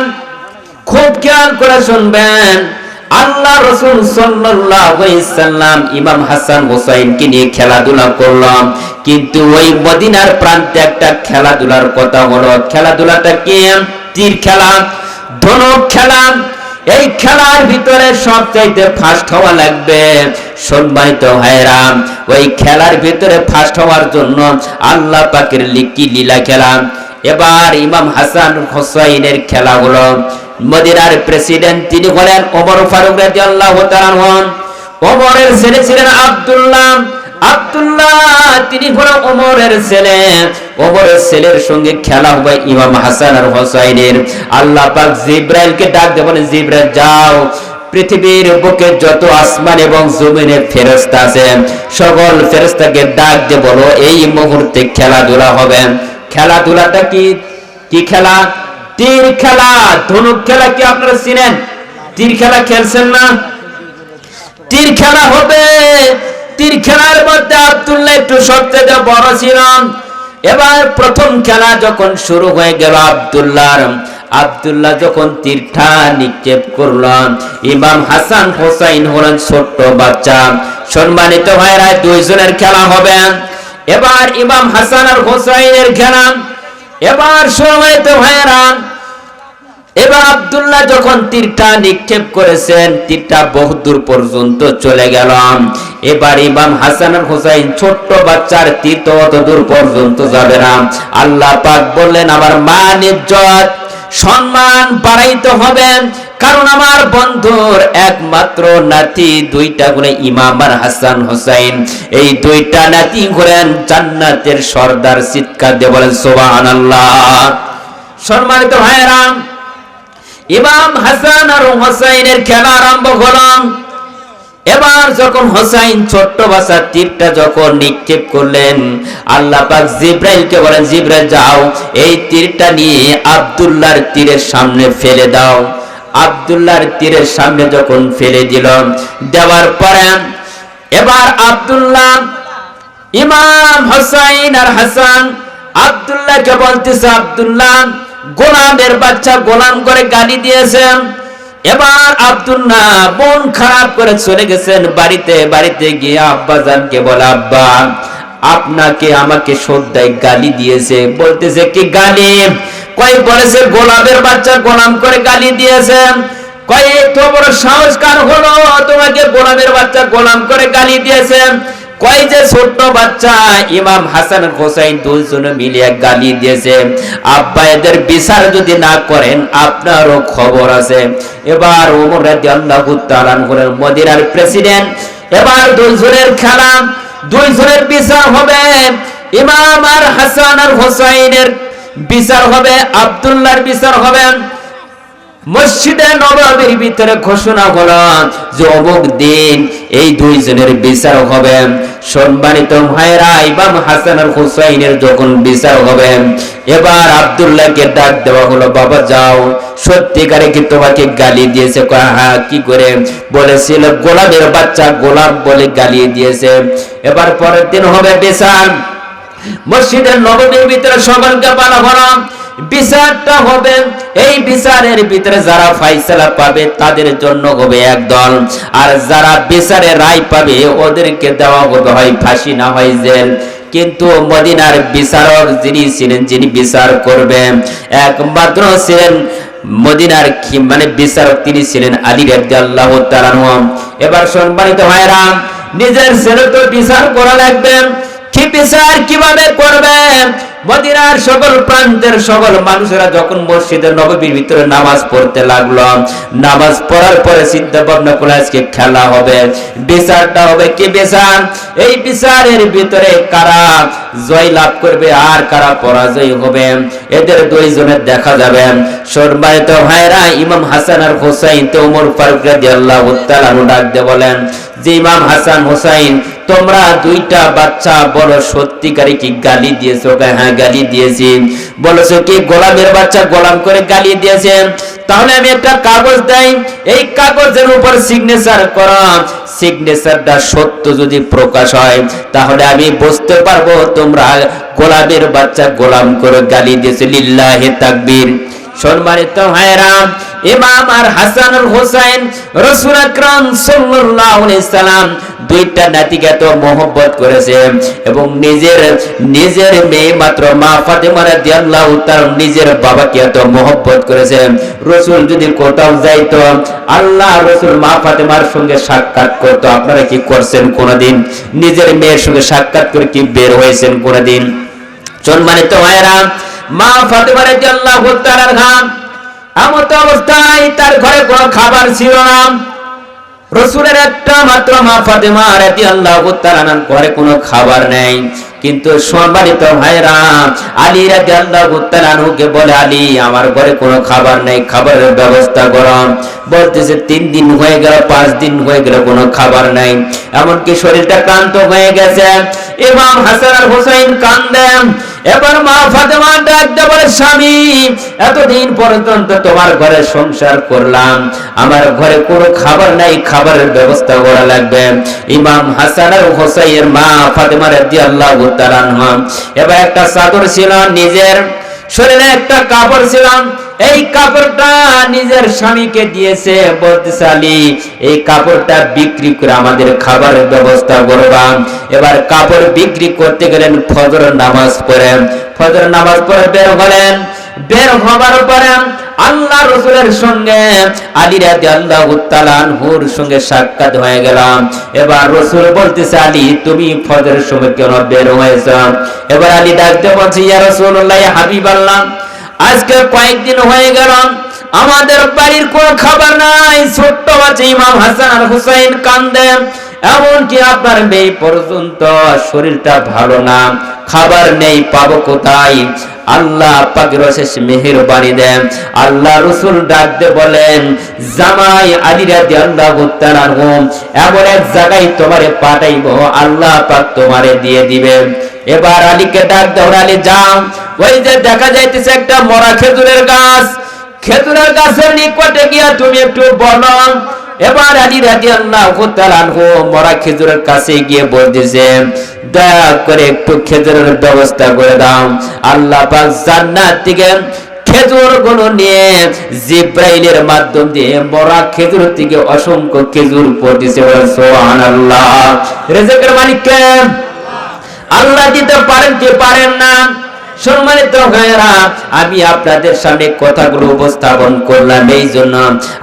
খুব খেয়াল করে শুনবেন, আল্লাহ রাসূল সাল্লাল্লাহু আলাইহি সাল্লাম ইমাম হাসান হুসাইনকে নিয়ে খেলাধুলা করলাম, কিন্তু ওই মদিনার প্রান্তে একটা খেলাধুলার কথা হলো। খেলাধুলাটা কি? তীর খেলা, ধনুক খেলা। এই খেলার ভিতরে সবচাইতে ফার্স্ট হওয়া লাগবে। সম্মানিত ভাইরা, ওই খেলার ভিতরে ফার্স্ট হওয়ার জন্য আল্লাহ পাকের কি লীলা খেলা। এবার ইমাম হাসান হুসাইনের খেলা হলো। মদিনার প্রেসিডেন্ট তিনি হলেন ওমর ফারুক রাদিয়াল্লাহু তাআলা আনহু। ওমরের ছেলে ছিলেন আব্দুল্লাহ। তিনি হলেন ওমরের ছেলে। ওমরের ছেলের সঙ্গে খেলা হবে ইমাম হাসান আর হুসাইনের। আল্লাহ পাক জিবরাইলকে ডাক দিয়ে বলেন, জিবরাইল যাও পৃথিবীর বুকে যত আসমান এবং জমিনের ফেরেশতা আছে সকল ফেরেশতাকে ডাক দিয়ে বলো এই মুহূর্তে খেলাধুলা হবে। খেলাধুলাটা কি? কি খেলা? তীর খেলা, ধনুক খেলা। কি আপনারা চিনেন? তীর খেলা খেলছেন না? তীর খেলা হবে। তীর খেলার মধ্যে আব্দুল্লাহ একটু সবচেয়ে বড় ছিলেন। এবার প্রথম খেলা যখন শুরু হয়ে গেল, আব্দুল্লাহ যখন তীরটা নিক্ষেপ করলেন, ইমাম হাসান হুসাইন হলেন ছোট্ট বাচ্চা। সম্মানিত ভাইরা, দুইজনের খেলা হবে। এবার ইমাম হাসান আর হুসাইনের খেলা। এবার সম্মানিত ভাইরা, এবার আব্দুল্লাহ যখন তীরটা নিক্ষেপ করেছেন, তীরটা বহুদূর পর্যন্ত চলে গেল। এবার ইমাম হাসান আর হুসাইন ছোট্ট বাচ্চার তীর তো অত দূর পর্যন্ত যাবে না। আল্লাহ পাক বললেন, আমার মান ইজ্জত সম্মান বাড়াইতে হবে, কারণ আমার বন্ধুর একমাত্র নাতি দুইটা গুণে ইমাম আর হাসান হুসাইন, এই দুইটা নাতি হলেন জান্নাতের সর্দার। চিৎকার দিয়ে বলেন সুবহানাল্লাহ। সম্মানিত ভাইরা, ইমাম হাসান আর হুসাইনের খেলা আরম্ভ হলো। এবার যখন হুসাইন ছোট্ট বাচ্চা তীরটা যখন নিক্ষেপ করলেন, আল্লাহ পাক জিবরাইলকে বলেন, জিবরাইল যাও এই তীরটা নিয়ে আব্দুল্লাহর তীরের সামনে ফেলে দাও। আব্দুল্লাহর তীরের সামনে যখন ফেলে দিল, দেওয়ার পরে এবার আব্দুল্লাহ, ইমাম হুসাইন আর হাসান আব্দুল্লাহকে বলতেছে, আব্দুল্লাহ গোলামের বাচ্চা, গোলাম করে গালি দিয়েছেন। এবার আব্দুল্লাহ মন খারাপ করে চলে গেছেন বাড়িতে। বাড়িতে গিয়ে আব্বাজানকে বলে, আব্বা আপনাকে আমাকে শ্রদ্ধায় গালি দিয়েছে। বলতেছে, কি গালি? কয় বলেছে গোলামের বাচ্চা গোলাম করে গালি দিয়েছেন। কয় এত বড় সাহস কার হলো তোমাকে গোলামের বাচ্চা গোলাম করে গালি দিয়েছেন? কয় যে ছোট্ট বাচ্চা ইমাম হাসান হুসাইন দুইজনে মিলিয়ে গালি দিয়েছে। আব্বা এদের বিচার যদি না করেন আপনারও খবর আছে। এবার ওমর রাদিয়াল্লাহু তাআলা আনহুর মদিনার প্রেসিডেন্ট। এবার দুইজনের খেলা, দুইজনের বিচার হবে। ইমাম আর হাসান আর হুসাইনের বিচার হবে, আব্দুল্লাহর বিচার হবে। মসজিদে নববীর ভিতরে ঘোষণা হলো যে অমুক দিন এই দুইজনের বিচার হবে। সম্মানিত ভাইরা, ইমাম হাসান আর হুসাইনের যখন বিচার হবে, এবার আব্দুল্লাহকে ডাক দেওয়া হলো, বাবা যাও সত্যিকারে কি তোমাকে গালি দিয়েছে? হ্যাঁ। কি করে? বলেছিল গোলামের বাচ্চা গোলাম বলে গালি দিয়েছে। এবার পরের দিন হবে বিচার। মসজিদের নববীর ভিতরে সকলকে বলা হলো বিচারটা হবে, এই বিচারের ভিতরে যারা ফয়সালা পাবে তাদের জন্য হবে একদল, আর যারা বিচারে রায় পাবে ওদেরকে দেওয়া হবে হয় ফাঁসি না হয় জেল। কিন্তু মদিনার বিচারক যিনি ছিলেন, যিনি বিচার করবেন, একমাত্র ছিলেন মদিনার মানে বিচারক, তিনি ছিলেন আলী রাদিয়াল্লাহু তাআলা আনহু। এবার সম্মানিত ভাইরা, নিজের ছেলে তো বিচার করা লাগবে, কি বিচার কিভাবে করবে? মদিনার সকল প্রান্তের সকল মানুষেরা যখন মসজিদের নববীর ভিতরে নামাজ পড়তে লাগলো, নামাজ পড়ার পরে চিন্তা ভাবনা করে আজকে খেলা হবে, বিচারটা হবে কি বিচার? এই বিচারের ভিতরে কারা জয় লাভ করবে আর কারা পরাজয় হবে, এদের দুইজনের দেখা যাবে। সম্মানিত ভাইরা, ইমাম হাসান আর হুসাইন তো ওমর ফারুক রাদিয়াল্লাহু তাআলা ডাক দিয়ে বলেন যে ইমাম হাসান হুসাইন, তোমরা দুইটা বাচ্চা বলো সত্যিকারে কি গালি দিয়েছো? হ্যাঁ গালি দিয়েছি। বলেছো কি গোলামের বাচ্চা গোলাম করে গালি দিয়েছেন? তাহলে আমি একটা কাগজ দেই, এই কাগজের উপর সিগনেচার করা, সিগনেচারটা সত্য যদি প্রকাশ হয় তাহলে আমি বুঝতে পারবো তোমরা গোলামের বাচ্চা গোলাম করে গালি দিয়েছো। লিল্লাহি তাকবীর। সম্মানিত ভাইরা, ইমাম আর হাসান আর হুসাইন রাসূল আকরাম সাল্লাল্লাহু আলাইহি সাল্লাম দুইটা নাতিকে তো মহব্বত করেছে, এবং নিজের মেয়ে মাত্র মা ফাতেমা রাদিয়াল্লাহু তাআলা নিজের বাবাকে এত মহব্বত করেছে। রাসূল যদি কোথাও যাইতো, আল্লাহ রাসূল মা ফাতেমার সঙ্গে সাক্ষাৎ করত। আপনারা কি করছেন কোনদিন? নিজের মেয়ের সঙ্গে সাক্ষাৎ করে কি বের হয়েছেন কোনদিন? সম্মানিত ভাইরা, মা ফাতেমা রাদিয়াল্লাহু তাআলা এমত অবস্থায় তার ঘরে কোনো খাবার ছিল না। রাসূলের একটা মাত্র মা ফাতেমা রাদিয়াল্লাহু তাআলা ঘরে কোনো খাবার নেই। কিন্তু সম্মানিত ভাইরা, আলী রাদিয়াল্লাহু তাআলা কে বলে, আলী আমার ঘরে কোনো খাবার নেই, খাবারের ব্যবস্থা করো। বলতেছে 3 দিন হয়ে গেল, 5 দিন হয়ে গেল, কোনো খাবার নাই, এমনকি শরীরটা ক্লান্ত হয়ে গেছে। ইমাম হাসান আর হুসাইন কাঁদেন। এবার মা ফাতেমা ডাক দিয়ে বলে, স্বামী এতদিন পর্যন্ত তোমার ঘরে সংসার করলাম, আমার ঘরে কোনো খাবার নাই, খাবারের ব্যবস্থা করা লাগবে। ইমাম হাসান আর হুসাইনের মা ফাতেমা রাদিয়াল্লাহু তাআলা আনহা এবার একটা চাদর ছিল, নিজের শরীরে একটা কাপড় ছিল, এই কাপড়টা নিজের স্বামীকে দিয়েছে। বলতেছে, আলী এই কাপড়টা বিক্রি করে আমাদের খাবারের ব্যবস্থা করবা। এবার কাপড় বিক্রি করতে গেলেন, ফজর নামাজ পড়ে, ফজর নামাজ পড়ে বের হলেন। বের হবার পরে আল্লাহ রাসূলের সঙ্গে আলী রাদিয়াল্লাহু তাআলা আনহুর সঙ্গে সাক্ষাৎ হয়ে গেল। এবার রাসূল বলতেছে, আলী তুমি ফজরের সময় কেন বের হয়েছো? এবার আলী ডাকতে বলছে, ইয়া রাসূলুল্লাহ, ইয়া হাবিবাল্লাহ, আজকে কয়েকদিন হয়ে গেল আমাদের বাড়ির কোনো খাবার নাই। ছোট্ট বাচ্চা ইমাম হাসান আর হুসাইন কান্দে, এমনকি আপনার মেয়ে পর্যন্ত শরীরটা ভালো না, খাবার নেই, পাবো কোথায়? আল্লাহ পাকের অশেষ মেহেরবানি দেন। আল্লাহ রাসূল ডাকতে বলেন, জামাই আলী রাদিয়াল্লাহু তাআলা আনহু এমন এক জায়গায় তোমারে পাঠাইবো, আল্লাহ পাক তোমারে দিয়ে দিবেন। এবার আলীকে ডাক দাও, আলী যাও, ওই যে দেখা যাইতেছে একটা মরা খেজুরের গাছ, খেজুরের গাছের নিকটে গিয়া তুমি একটু বলো। এবার আলী রাদিয়াল্লাহু তাআলা আনহু মরা খেজুরের কাছে গিয়ে বলতেছে, দয়া করে একটু খেজুরের ব্যবস্থা করে দাও। আল্লাহ পাক জান্নাত থেকে খেজুর গুলো নিয়ে জিব্রাইলের মাধ্যম দিয়ে মরা খেজুর থেকে অসংখ্য খেজুর পড়তেছে। সুবহানাল্লাহ। রিজিকের মালিক কে? আল্লাহ দিতে পারেন কি পারেন না? সম্মানিত ভাইরা, আমি আপনাদের সামনে কথাগুলো উপস্থাপন করলাম এই জন্য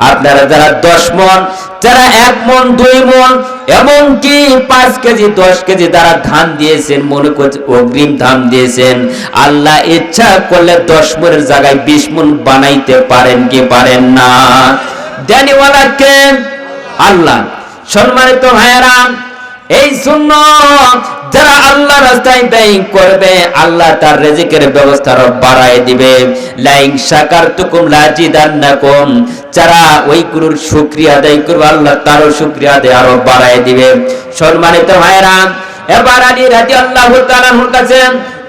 আপনারা যারা 10 মণ, যারা 1 মণ, 2 মণ, এমনকি 5 কেজি 10 কেজি যারা ধান দিয়েছেন, মনে করছে অগ্রিম ধান দিয়েছেন, আল্লাহ ইচ্ছা করলে 10 মণের জায়গায় 20 মণ বানাইতে পারেন কি পারেন না? দেনিওয়ালা কে? আল্লাহ। সম্মানিত ভাইরা, এই জন্য যারা আল্লাহ রাস্তায় ব্যয় করবে, আল্লাহ তার রিজিকের ব্যবস্থা আরো বাড়ায় দিবে। লাইন শাকারতুকুম লাজিদান্নাকুম, যারা ওই গুরুর শুকরিয়া আদায় করবে, আল্লাহ তারও শুকরিয়া আদায় আরো বাড়ায় দিবে। সম্মানিত ভাইরা, এবার আলী রাদিয়াল্লাহু তাআলার কাছে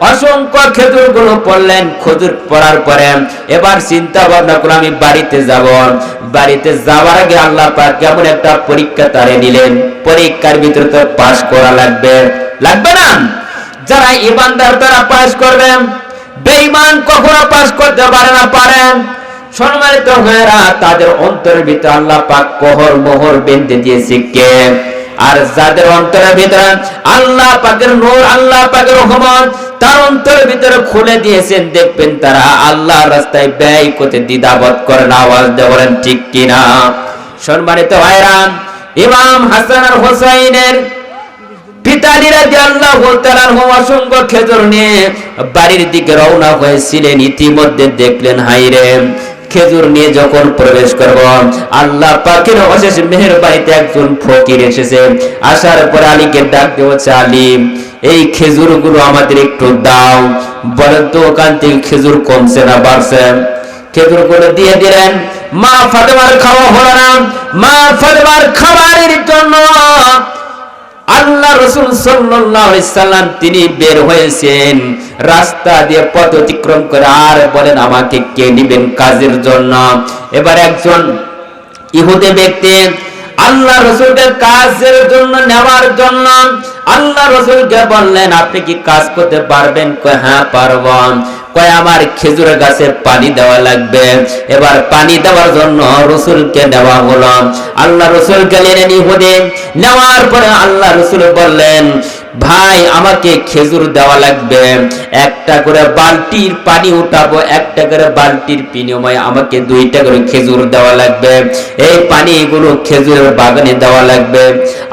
অসংখ্য খেজুর গুলো পড়লেন। খেজুর পড়ার পরে এবার চিন্তা ভাবনা করে আমি বাড়িতে যাব। বাড়িতে যাওয়ার আগে আল্লাহ পাক কেমন একটা পরীক্ষা তারে নিলেন। পরীক্ষার ভিতরে তো পাস করা লাগবে, লাগবে না? যারা ইমানদার তারা পাস করবে, বেঈমান কখনো পাস করতে পারে না। পারেন? সম্মানিত ভাইরা, তাদের অন্তরের ভিতরে আল্লাহ পাক মোহর বেঁধে দিয়েছে কে? আর যাদের অন্তরের ভিতরে আল্লাহ পাকের নূর, আল্লাহ পাকের রহমত তার অন্তরের ভিতরে খুলে দিয়েছেন, দেখবেন তারা আল্লাহর রাস্তায় ব্যয় করতে দ্বিধাবোধ করে না। আওয়াজ দিয়ে বলেন ঠিক কিনা? সম্মানিত ভাইরা, ইমাম হাসান আর হোসাইনের পিতা রাদিয়াল্লাহু তাআলা অসংখ্য খেজুর নিয়ে বাড়ির দিকে রওনা হয়েছিলেন। ইতিমধ্যে দেখলেন, হায়রে, খেজুর নিয়ে যখন প্রবেশ করব, আল্লাহ পাকের অশেষ মেহেরবানিতে একজন ফকির এসেছে। আসার পর আলীকে ডাক দেওয়া, আলী, এই খেজুরগুলো আমাদের একটু দাও। বলেন তো ওখান থেকে খেজুর কমছে না বাড়ছে? খেজুরগুলো দিয়ে দিলেন। মা ফাতেমার খাওয়া হলো না। মা ফাতেমার খাবারের জন্য আল্লাহ রাসূল সাল্লাল্লাহু আলাইহি সাল্লাম তিনি বের হয়েছেন রাস্তা দিয়ে পথ অতিক্রম করে, আর বলেন আমাকে কে নেবেন কাজের জন্য? এবার একজন ইহুদি ব্যক্তি আল্লাহ রাসূলকে কাজের জন্য নেওয়ার জন্য আল্লাহ রাসূলকে বললেন, আপনি কি কাজ করতে পারবেন? কয় হ্যাঁ পারব। কয় আমার খেজুর গাছে পানি দেওয়া লাগবে। এবার পানি দেওয়ার জন্য রাসূলকে নেওয়া হলো। আল্লাহ রাসূলকে নিলেন ইহুদি। নেওয়ার পরে আল্লাহ রাসূল বললেন, ভাই আমাকে খেজুর দেওয়া লাগবে, একটা করে বালতির পানি উঠাবো, একটা করে বালতির বিনিময়ে আমাকে 2টা করে খেজুর দেওয়া লাগবে। এই পানিগুলো খেজুরের বাগানে দেওয়া লাগবে।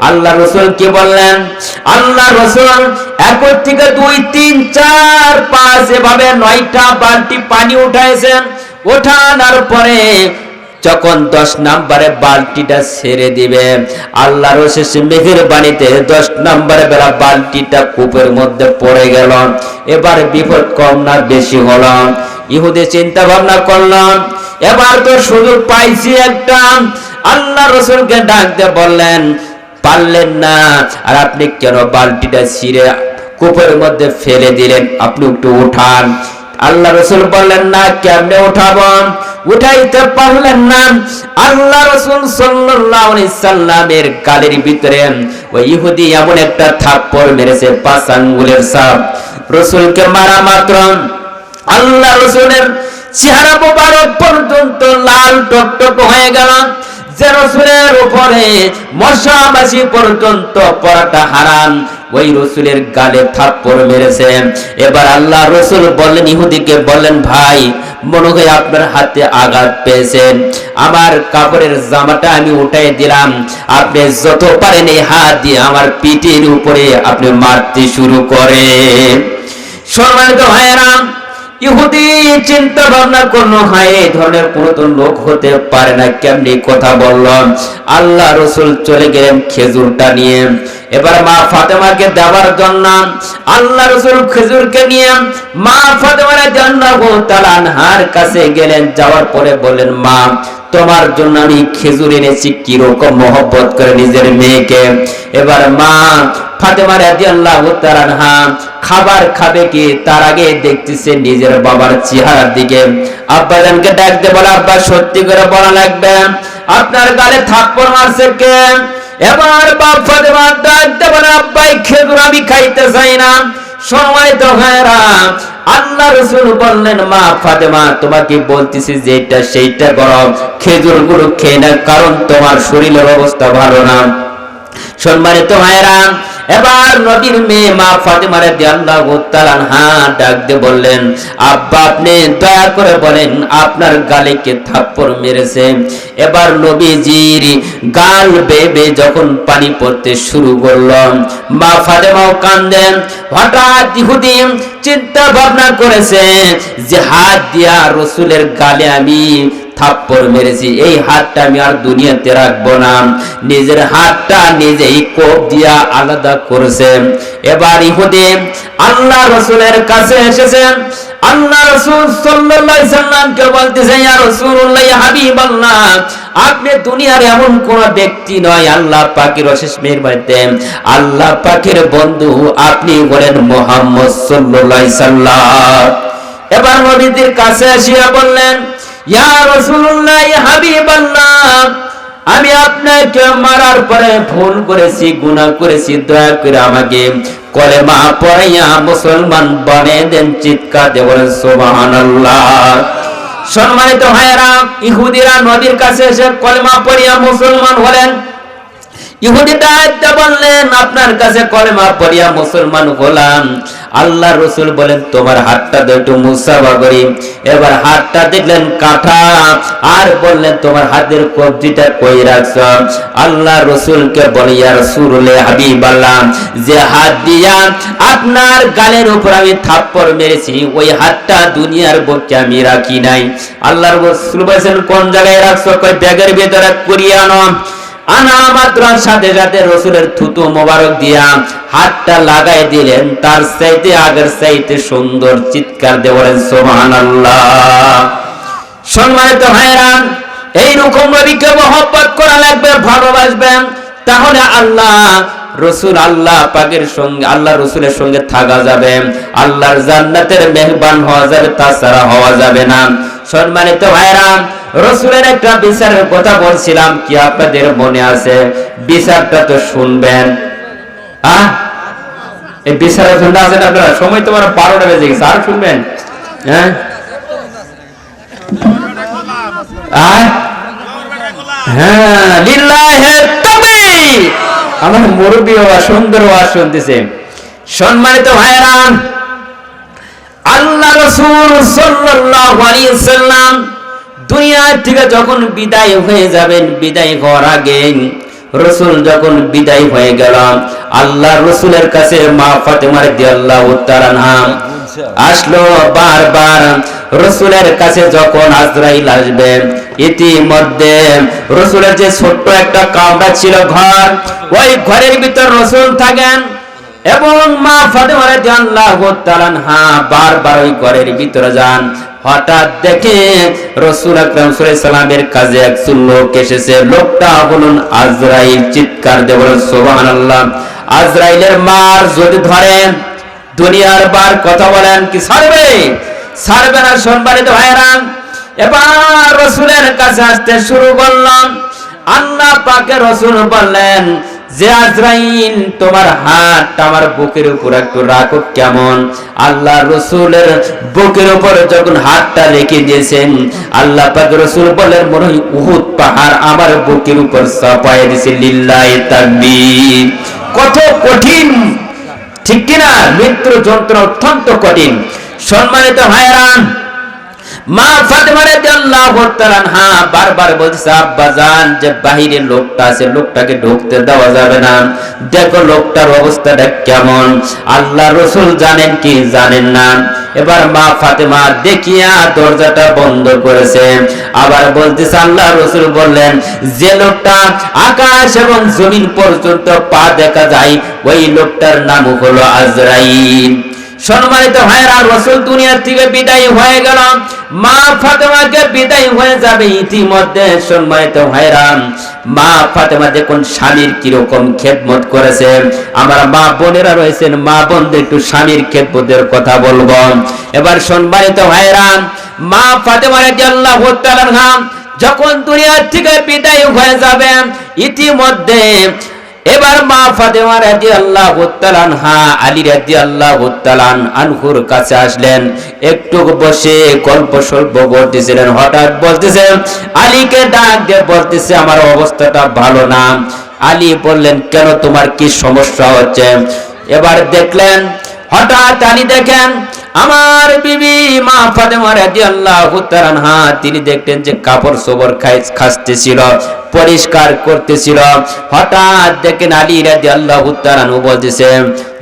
আল্লাহ রাসূল কি বললেন? আল্লাহ রাসূল 1 থেকে 2 3 4 5 এভাবে 9টা বালতি পানি উঠাইছেন। ওঠানোর পরে যখন 10 নম্বরে বালতিটা ছেড়ে দিবে, আল্লাহর অশেষ মেহেরবানিতে 10 নম্বরে বেলা বালতিটা কূপের মধ্যে পড়ে গেল। এবার বিপদ কম না বেশি হলো? ইহুদি চিন্তা ভাবনা করলাম, এবার তো সুযোগ পাইছি একটা। আল্লাহ রাসূলকে ডাকতে বললেন, পারলেন না, আর আপনি কেন বালতিটা ছিঁড়ে কূপের মধ্যে ফেলে দিলেন? আপনি একটু উঠান। আল্লাহ রাসূল বললেন, না, কেমনে উঠাবো? উঠাইতে পারলেন না। আল্লাহ রাসূল সাল্লাল্লাহু আলাইহি সাল্লামের গালের ভিতরে ওই ইহুদি এমন একটা থাপ্পড় মেরেছে, 5 আঙ্গুলের ছাপ। রাসূলকে মারা মাত্র আল্লাহ রাসূলের চেহারা মোবারক পর্যন্ত লাল টকটক হয়ে গেল, যে রাসূলের উপরে মশা মাছি পর্যন্ত পড়াটা হারাম। ওই রাসূলের গালে থাপ্পড় মেরেছে। এবার আল্লাহ রাসূল বললেন, ইহুদিকে বললেন, ভাই মনে হয় আপনার হাতে আঘাত পেয়েছেন, আমার কাপড়ের জামাটা আমি উঠাই দিলাম, আপনি যত পারেন এই হাত দিয়ে আমার পিঠের উপরে আপনি মারতে শুরু করেন। সম্মানিত ভাইয়েরা, ইহুদি চিন্তা ভাবনা করলো, হয় এই ধরনের পুরাতন লোক হতে পারে না, কেমনি কথা বলল। আল্লাহ রাসূল চলে গেলেন খেজুরটা নিয়ে। এবার মা ফাতেমাকে দেওয়ার জন্য আল্লাহ রাসূল খেজুরকে নিয়ে মা ফাতেমা রাদিয়াল্লাহু তাআলা আনহার কাছে গেলেন। যাওয়ার পরে বলেন, মা তোমার জন্য আমি খেজুর এনেছি। কি রকম মহব্বত করে নিজের মেয়েকে। এবার মা ফাতেমা রাদিয়াল্লাহু তাআলা আনহা খাবার খাবে কি তার আগে দেখতেছে নিজের বাবার চেহারার দিকে। আব্বাজানকে ডাকতে বলে, আব্বা সত্যি করে বলা লাগবে, আপনার গালে থাপ্পড় মারছে কে? এবার বাপ ফাতেমা ডাকতে বলে, আব্বা খেজুর আমি খাইতে চাই না। সম্মানিত ভাইরা, আল্লাহ রাসূল বললেন, মা ফাতেমা তোমাকে বলতেছি যেটা সেইটা করো, খেজুরগুলো খেয়ে না, কারণ তোমার শরীরের অবস্থা ভালো না। সম্মানিত ভাইরা, এবার নবীর মেয়ে মা ফাতেমা রাদিয়াল্লাহু তাআলা আনহা ডাক দিয়ে বললেন, আব্বা আপনি দয়া করে বলেন আপনার গালে কে থাপ্পড় মেরেছে? এবার নবীজির গাল বেয়ে যখন পানি পড়তে শুরু করলো, মা ফাতেমাও কাঁদেন। হঠাৎ ইহুদি চিন্তা ভাবনা করেছে যে হাত দিয়া রাসূলের গালে আমি থাপ্পড় মেরেছি, এই হাতটা আমি আর দুনিয়াতে রাখবো না। নিজের হাতটা নিজেই কোপ দিয়া আলাদা করেছে। এবার ইহুদি আল্লাহ রাসূলের কাছে এসেছেন। আল্লাহ রাসূল সাল্লাল্লাহু আলাইহি সাল্লামকে বলতেছে, ইয়া রাসূলুল্লাহ, ইয়া হাবিবাল্লাহ, আপনি দুনিয়ার এমন কোন ব্যক্তি নয়, আল্লাহ পাকের অশেষ মেহেরবানিতে আল্লাহ পাকের বন্ধু আপনি বলেন মুহাম্মদ সাল্লাল্লাহু আলাইহি সাল্লাম। এবার নবীদের কাছে আসিয়া বললেন, ইয়া রাসূলুল্লাহ, ইয়া হাবিবাল্লাহ, আমি আপনাকে মারার পরে ভুল করেছি, গুনাহ করেছি, দয়া করে আমাকে কলেমা পড়িয়া মুসলমান বনে দেন, চিৎকার দিয়ে বলেন সুবহানাল্লাহ। সম্মানিত ভাইয়েরা, ইহুদিরা নবীর কাছে এসে কলেমা পড়িয়া মুসলমান হলেন। ইহুদিটা বললেন, আপনার কাছে কলেমা পড়িয়া মুসলমান হলাম। আল্লাহ রসুল বলেন, তোমার হাতটা তো একটু মুসাফা করি। এবার হাতটা দেখলেন কাটা, আর বললেন তোমার হাতের কবজিটা কই রাখছ? আল্লাহ রসুলকে বলে, ইয়া রাসূলুল্লাহ হাবিবাল্লাহ, যে হাত দিয়া আপনার গালের উপর আমি থাপ্পড় মেরেছি, ওই হাতটা দুনিয়ার বুকে আমি রাখি নাই। আল্লাহ রসুল বলেছেন, কোন জায়গায় রাখছ? কই ব্যাগের ভিতরে করিয়ে আনো। আনা মাত্র সাথে সাথে রসুলের থুতু মোবারক দিয়া হাতটা লাগাই দিলেন, তার চাইতে আগের চাইতে সুন্দর। চিৎকার দিয়ে বলেন সুবহানাল্লাহ। সম্মানিত ভাইরা, এইরকম নবীকে মহব্বত করা লাগবে, ভালোবাসবেন, তাহলে আল্লাহ রসুল, আল্লাহ পাকের সঙ্গে, আল্লাহ রসুলের সঙ্গে থাকা যাবে, আল্লাহর জান্নাতের মেহমান হওয়া যাবে, তাছাড়া হওয়া যাবে না। সম্মানিত ভাইরা, রসুলের একটা বিচারের কথা বলছিলাম, কি আপনাদের মনে আছে? বিচারটা তো শুনবেন। এই বিচারের শুনতে আছেন আপনারা? সময় তোমার 12টা বেজে গেছে, আর শুনবেন? হ্যাঁ, হ্যাঁ, লিল্লাহে তাকবীর। আমার মুরব্বী বাবা সুন্দর ওয়াজ শুনতেছে। সম্মানিত ভাইরা, আল্লাহ রাসূল সাল্লাল্লাহু আলাইহি ওয়াসাল্লাম দুনিয়া থেকে যখন বিদায় হয়ে যাবেন, বিদায় হওয়ার আগে রসুল যখন বিদায় হয়ে গেল, আল্লাহ রসুলের কাছে মা ফাতেমা রাদিয়াল্লাহু তাআলা আনহা আসলো। বারবার রসুলের কাছে যখন আজরাইল আসবে, ইতিমধ্যে রসুলের যে ছোট্ট একটা কামরা ছিল ঘর, ওই ঘরের ভিতর রসুল থাকেন এবং মা ফাতেমা রাদিয়াল্লাহু তাআলা আনহা বারবার ওই ঘরের ভিতরে যান। হঠাৎ দেখে রাসূল আকরাম সাল্লাল্লাহু আলাইহি সাল্লামের কাছে একজন লোক এসেছে। লোকটা হলেন আজরাইল। চিৎকার দিয়ে বলেন সুবহানাল্লাহ। আজরাইলের মার যদি ধরেন, দুনিয়ার বার কথা বলেন, কি ছাড়বে? ছাড়বে না। সম্মানিত ভাইরা, এবার রাসূলের কাছে আসতে শুরু করলাম। আল্লাহ পাকের রাসূল বললেন যে আজরাইল, তোমার হাত আমার বুকের উপর একটু রাখো। কেমন? আল্লাহ রসুলের বুকের উপর যখন হাতটা রেখে দিয়েছেন, আল্লাহ পাক রসুল বলেন, মনে হয় উহুদ পাহাড় আমার বুকের উপর চাপায় দিয়েছে। লিল্লাহি তাকবীর। কত কঠিন, ঠিক কিনা? মৃত্যুর যন্ত্রণা অত্যন্ত কঠিন। সম্মানিত ভাইরা, মা ফাতেমা রাদিয়াল্লাহু তাআলা আনহা বারবার বলছে, আব্বা জান, যে বাহিরে লোকটা আছে, লোকটাকে ঢুকতে দেওয়া যাবে না। দেখো লোকটার অবস্থাটা কেমন। আল্লাহ রাসূল জানেন কি জানেন না? এবার মা ফাতেমা দেখিয়া দরজাটা বন্ধ করেছে। আবার বলতেছে, আল্লাহ রাসূল বললেন, যে লোকটা আকাশ এবং জমিন পর্যন্ত পা দেখা যায়, ওই লোকটার নাম হলো আজরাইল। সম্মানিত ভাইরা, রাসূল দুনিয়া থেকে বিদায় হয়ে গেল, মা ফাতেমাকে বিদায় হয়ে যাবে ইতিমধ্যে। সম্মানিত ভাইরা, মা ফাতেমা দেখুন স্বামীর কিরকম খেদমত করেছে। আমার মা বোনেরা রয়েছেন, মা বোনদের একটু স্বামীর খেদমতের কথা বলবো। এবার সম্মানিত ভাইরা, মা ফাতেমা রাদিয়াল্লাহু তাআলা আনহা যখন দুনিয়া থেকে বিদায় হয়ে যাবে, ইতিমধ্যে এবার মা ফাতেমা রাদিয়াল্লাহু তাআলা আনহা আলী রাদিয়াল্লাহু তাআলা আনহুর কাছে আসলেন। একটু বসে গল্প সল্প করতেছিলেন। হঠাৎ বলতেছে, আলীকে ডাক দিয়ে বলতেছে, আমার অবস্থাটা ভালো না। আলী বললেন, কেন, তোমার কি সমস্যা হচ্ছে? এবার দেখলেন, হঠাৎ আলী দেখেন আমার বিবি মা ফাতেমা রাদিয়াল্লাহু তাআলা আনহা, তিনি দেখতেন যে কাপড় চোপড় খাসতেছিল, পরিষ্কার করতেছিল। হঠাৎ দেখেন আলী রাদিয়াল্লাহু তাআলা আনহু বলতেছে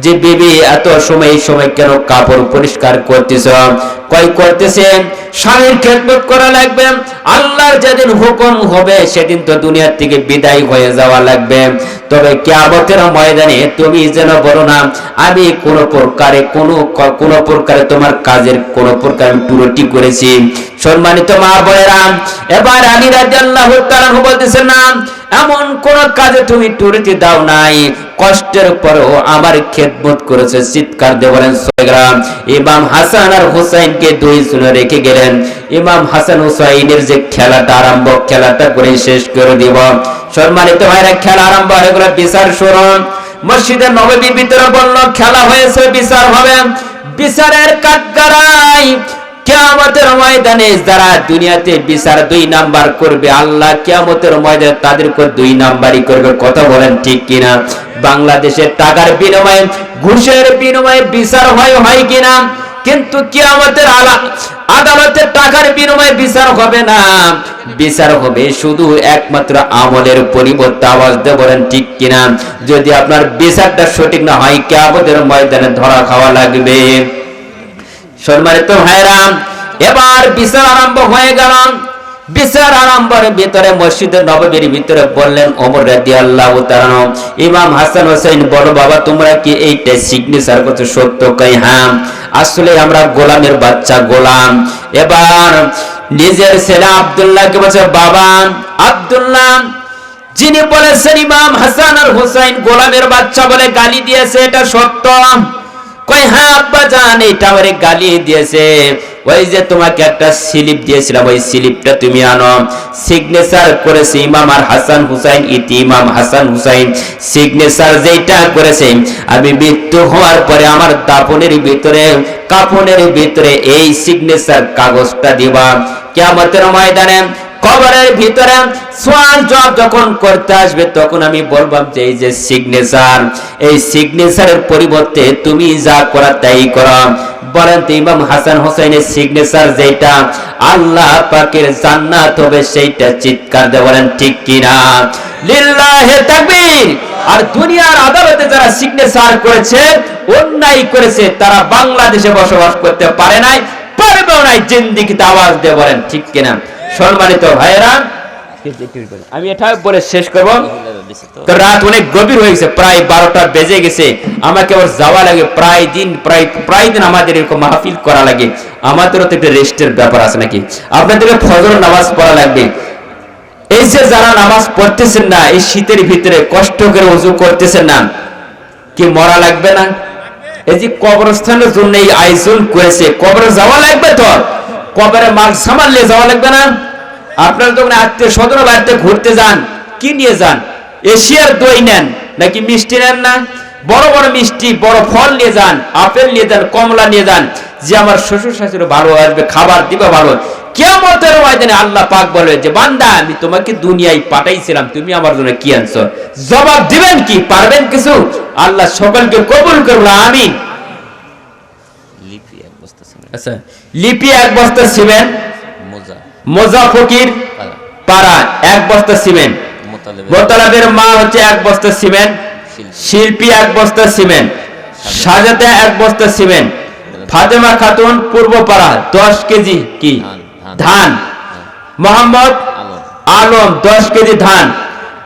যে, বিবি এত সময় কেন কাপড় পরিষ্কার করতেছ? কই করতেছে, স্বামীর খেদমত করা লাগবে। আল্লাহর যেদিন হুকুম হবে সেদিন তো দুনিয়া থেকে বিদায় হয়ে যাওয়া লাগবে। তবে কিয়ামতের ময়দানে তুমি যেন বলো না আমি কোন প্রকারে তোমার কাজের কোন প্রকার ত্রুটি করেছি। সম্মানিত মা বোনেরা, এবার আলী রাদিয়াল্লাহু তাআলা বলতেছেন, না, এমন কোন কাজে তুমি ত্রুটি দাও নাই, কষ্টের পরেও আমার খেদমত করেছে। চিৎকার দিয়ে বলেন সুবহানাল্লাহ। ইমাম হাসান আর হুসাইনকে দুই জনে রেখে গেলেন। ইমাম হাসান হুসাইনের যে খেলাটা করে শেষ করে দিব। সম্মানিত ভাইরা, খেলা আরম্ভ হয়ে গেল। বিচার শুনুন, মসজিদে নববীর ভিতরে বলল খেলা হয়েছে, বিচার হবে। বিচারের কাঠগড়ায় কিয়ামতের ময়দানে যারা দুনিয়াতে বিচার 2 নাম্বার করবে, আল্লাহ কিয়ামতের ময়দানে তাদেরকে 2 নাম্বারই করবে। কথা বলেন ঠিক কিনা? বাংলাদেশের টাকার বিনিময়ে, ঘুষের বিনিময়ে বিচার হয় কিনা? কিন্তু কিয়ামতের আদালতের টাকার বিনিময়ে বিচার হবে না, বিচার হবে শুধু একমাত্র আমলের পরিবর্তে। আওয়াজ দিয়ে বলেন ঠিক কিনা? যদি আপনার বিচারটা সঠিক না হয়, কিয়ামতের ময়দানে ধরা খাওয়া লাগবে। সম্মানিত ভাইরা, এবার বিচার আরম্ভ হয়ে গেল। বিচার আরম্ভের ভিতরে মসজিদের নববীর ভিতরে বললেন ওমর রাদিয়াল্লাহু তাআলা, ইমাম হাসান হোসেন, বলো বাবা তোমরা কি এইটা সিগনেচার করছো? সত্য? কই হ্যাঁ, আসলে আমরা গোলামের বাচ্চা, গোলাম। এবার নিজের ছেলে আব্দুল্লাহকে বলছে, বাবা আব্দুল্লাহ, যিনি বলেছেন ইমাম হাসান আর হোসেন গোলামের বাচ্চা বলে গালি দিয়েছে, এটা সত্য? কই হ্যাঁ আব্বা জান, এটা আমারে গালি দিয়েছে। ওই যে তোমাকে একটা স্লিপ দিয়েছিলাম, ওই স্লিপটা তুমি আনো। সিগনেচার করেছে ইমাম আর হাসান হুসাইন, ইতি ইমাম হাসান হুসাইন। সিগনেচার যেটা করেছে, আমি মৃত্যু হওয়ার পরে আমার দাফনের ভিতরে, কাফনের ভিতরে এই সিগনেচার কাগজটা দিবা। কিয়ামতের ময়দানে কবরের ভিতরে সওয়াল জবাব যখন করতে আসবে, তখন আমি বলবাম যে এই যে সিগনেচার, এই সিগনেচারের পরিবর্তে তুমি যা করা তাই করো। বলেন তো ইমাম হাসান হোসেনের সিগনেচার যেটা, আল্লাহ পাকের জান্নাত হবে সেইটা। চিৎকার দিয়ে বলেন ঠিক কিনা? লিল্লাহি তাকবীর। আর দুনিয়ার আদালতে যারা সিগনেচার করেছে, অন্যায় করেছে, তারা বাংলাদেশে বসবাস করতে পারে নাই, পারবেও নাই জিন্দেগিতে। আওয়াজ দিয়ে বলেন ঠিক কিনা? সম্মানিত ভাইরা, আমি এটা বলে শেষ করব। তো রাত অনেক গভীর হয়েছে, প্রায় 12টা বেজে গেছে। আমাকে আবার যাওয়া লাগে, প্রায় দিন আমাদের এরকম মাহফিল করা লাগে। আমাদেরও তো একটা রেস্টের ব্যাপার আছে নাকি? আপনাদেরকে ফজর নামাজ পড়া লাগবে। এই যে যারা নামাজ পড়তেছেন না, এই শীতের ভিতরে কষ্ট করে ওযু করতেছেন না, কি মরা লাগবে না? এই যে কবরস্থানের জন্য এই আয়োজন করেছে, কবরে যাওয়া লাগবে তো, কবরে মাল সামান নিয়ে যাওয়া লাগবে না? আপনারা যখন আত্মীয় স্বজন বাড়িতে ঘুরতে যান, কি নিয়ে যান? এশিয়ার দই নেন নাকি মিষ্টি নেন না? বড় বড় মিষ্টি, বড় ফল নিয়ে যান, আপেল নিয়ে যান, কমলা নিয়ে যান, যে আমার শ্বশুর শাশুড়ি ভালো আসবে, খাবার দিবে ভালো। কিয়ামতের ময়দানে আল্লাহ পাক বলবে যে বান্দা, আমি তোমাকে দুনিয়ায় পাঠাইছিলাম, তুমি আমার জন্য কি আনছো? জবাব দিবেন কি? পারবেন কিছু? আল্লাহ সকলকে কবুল করুন, আমিন। আচ্ছা, লিপি 1 বস্তা সিমেন্ট, মোজা ফকির পাড়া 1 বস্তা সিমেন্ট, মোতালেবের মা হচ্ছে 1 বস্তা সিমেন্ট, শিল্পী 1 বস্তা সিমেন্ট, সাজাতে 1 বস্তা সিমেন্ট, ফাতেমা খাতুন পূর্ব পাড়া 10 কেজি কি ধান, মোহাম্মদ আলম 10 কেজি ধান,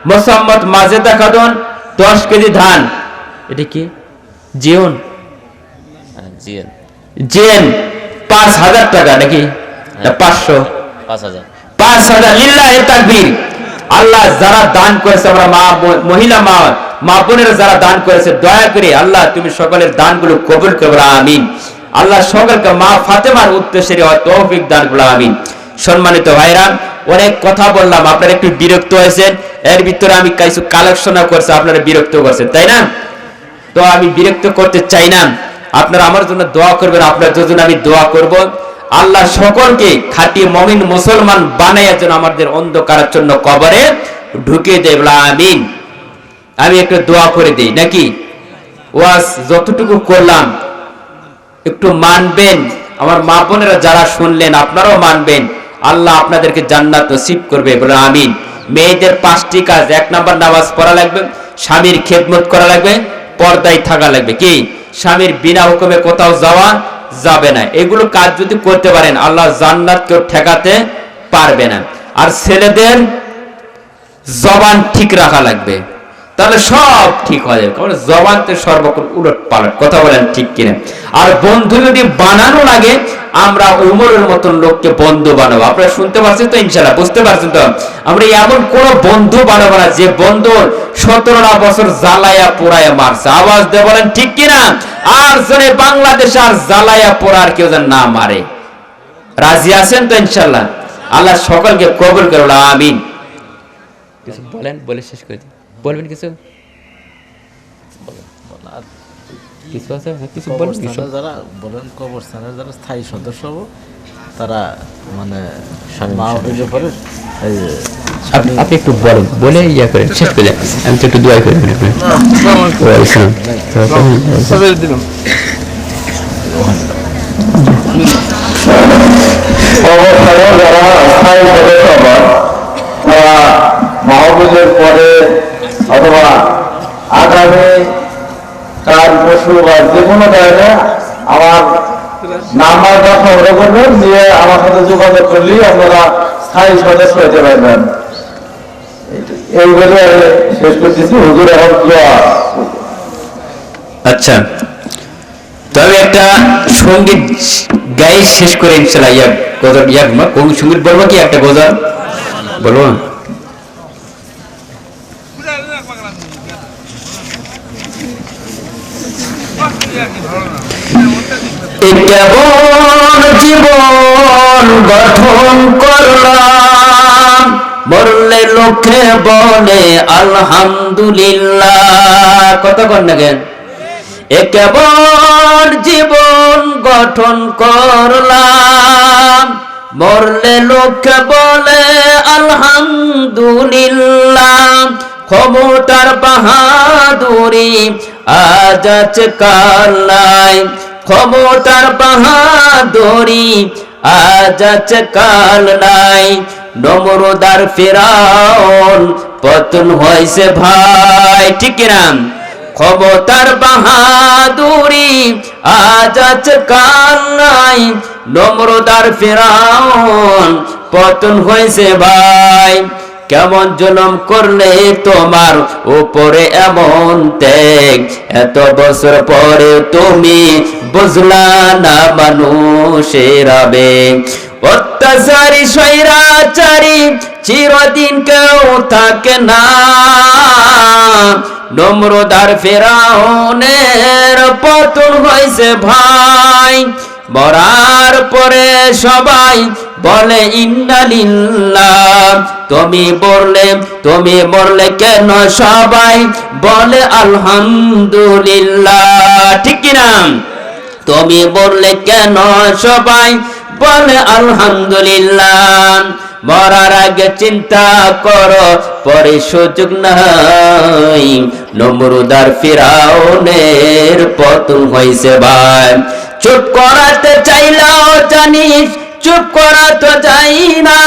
মোসাম্মদ মাজেদা খাতুন 10 কেজি ধান। এটা কি জিওন? জেন 5000 টাকা নাকি? 500 5000। লিল্লাহি তাকবীর। আল্লাহ যারা দান করেছে, আমরা মহিলা মা বোনেরা যারা দান করেছে, দয়া করে আল্লাহ তুমি সকলের দানগুলো কবুল করো, আমিন। আল্লাহ সকলকে মা ফাতেমার উদ্দেশ্যে তৌফিক দান করো, আমিন। সম্মানিত ভাইরা, অনেক কথা বললাম, আপনারা একটু বিরক্ত হয়েছেন। এর ভিতরে আমি কিছু কালেকশন করছি, আপনারা বিরক্ত করছেন, তাই না? তো আমি বিরক্ত করতে চাই না। আপনারা আমার জন্য দোয়া করবেন, আপনাদের জন্য আমি দোয়া করব। আল্লাহ সকলকে খাঁটি মুমিন মুসলমান বানাইয়ার জন্য আমাদের অন্ধকারাচ্ছন্ন কবরে ঢুকিয়ে দেয়, আমিন। আমি একটু দোয়া করে দিই নাকি? ওয়াজ যতটুকু করলাম একটু মানবেন। আমার মা বোনেরা যারা শুনলেন, আপনারাও মানবেন। আল্লাহ আপনাদেরকে জান্নাত নসিব করবে, বলে আমিন। মেয়েদের 5টি কাজ: 1 নাম্বার নামাজ পড়া লাগবে, স্বামীর খেদমত করা লাগবে, পর্দায় থাকা লাগবে। কি? স্বামীর বিনা হুকুমে কোথাও যাওয়া যাবে না। এগুলো কাজ যদি করতে পারেন, আল্লাহ জান্নাত কেউ ঠেকাতে পারবে না। আর ছেলেদের জবান ঠিক রাখা লাগবে, তাহলে সব ঠিক হয়ে যাবে। কারণ জবান তো সর্বক্ষণ উলট পালট কথা বলেন, ঠিক কিনা? আর বন্ধু যদি বানানো লাগে, আমরা উমরের মতন লোককে বন্ধু বানাবো। আপনারা শুনতে পাচ্ছেন তো? ইনশাআল্লাহ বুঝতে পারছেন তো? আমরা এমন কোন বন্ধু বানাবো না যে বন্ধু 17টা বছর জ্বালায়া পোড়ায়া মারছে। আওয়াজ দিয়ে বলেন ঠিক কিনা? আর জনে বাংলাদেশে আর জ্বালায়া পোড়ার কেউ যেন না মারে। রাজি আছেন তো? ইনশাআল্লাহ আল্লাহ সকলকে কবুল করুন, আমিন। কিছু বলেন, বলে শেষ করে দিন। বলবেন কিছু? কিছু আছে, হ্যাঁ কিছু বলেন। কবরস্থানে যারা বলেন, কবরস্থানের যারা স্থায়ী সদস্য হবো, তারা মানে মাহফিলের পরে এই যে আপনি একটু বলেন, বলে ইয়া করেন, শেষ করে যান। আমি তো একটু দোয়া করে দিন আপনার। দিলাম অবস্থানে যারা স্থায়ী সদস্য হন, তারা মাহফিলের পরে অথবা আগামী কাল পরশু বা যে কোনো টাইমে আমার নাম্বারটা সংগ্রহ করবেন, দিয়ে আমার সাথে যোগাযোগ করলেই আপনারা স্থায়ী সদস্য হতে পারবেন। এই বলে শেষ করতেছি। হুজুর এখন দোয়া। আচ্ছা, তবে একটা সঙ্গীত গাই শেষ করে ইনশাআল্লাহ গজল কোন সঙ্গীত বলবো কি একটা গজল বলবো? কেমন জীবন গঠন করলাম, বললে লোকে বলে আলহামদুলিল্লাহ। কত কর না কেন? কেমন জীবন গঠন করলাম, মরলে লোকে বলে আলহামদুলিল্লাহ। ক্ষমতার বাহাদুরি আজ আছে কাল নাই, ক্ষমতার বাহাদুরি আজ আছে কাল নাই। নমরুদার ফিরাউন পতন হয়েছে ভাই, ঠিক না? ক্ষমতার বাহাদুরি আজ আছে কাল নাই, নমরুদার ফিরাউন পতন হয়েছে ভাই। কেমন জুলুম করলে তোমার উপরে এমন ত্যাগ, এত বছর পরে তুমি বুঝলা না মানুষের আবেগ। অত্যাচারী স্বৈরাচারী চিরদিন কেউ থাকে না, নমরুদার ফিরাউনের পতন হয়েছে ভাই। মরার পরে সবাই বলে ইন্না লিল্লাহ, তুমি বললে কেন সবাই বলে আলহামদুলিল্লাহ, ঠিক কিনা? তুমি বললে কেন সবাই বলে আলহামদুলিল্লাহ। মরার আগে চিন্তা করো, পরে সুযোগ নাই। নমরুদার ফিরাউনের পতন হয়েছে ভাই। চুপ করাতে চাইলাও জানিস, চুপ করা তো যাই না।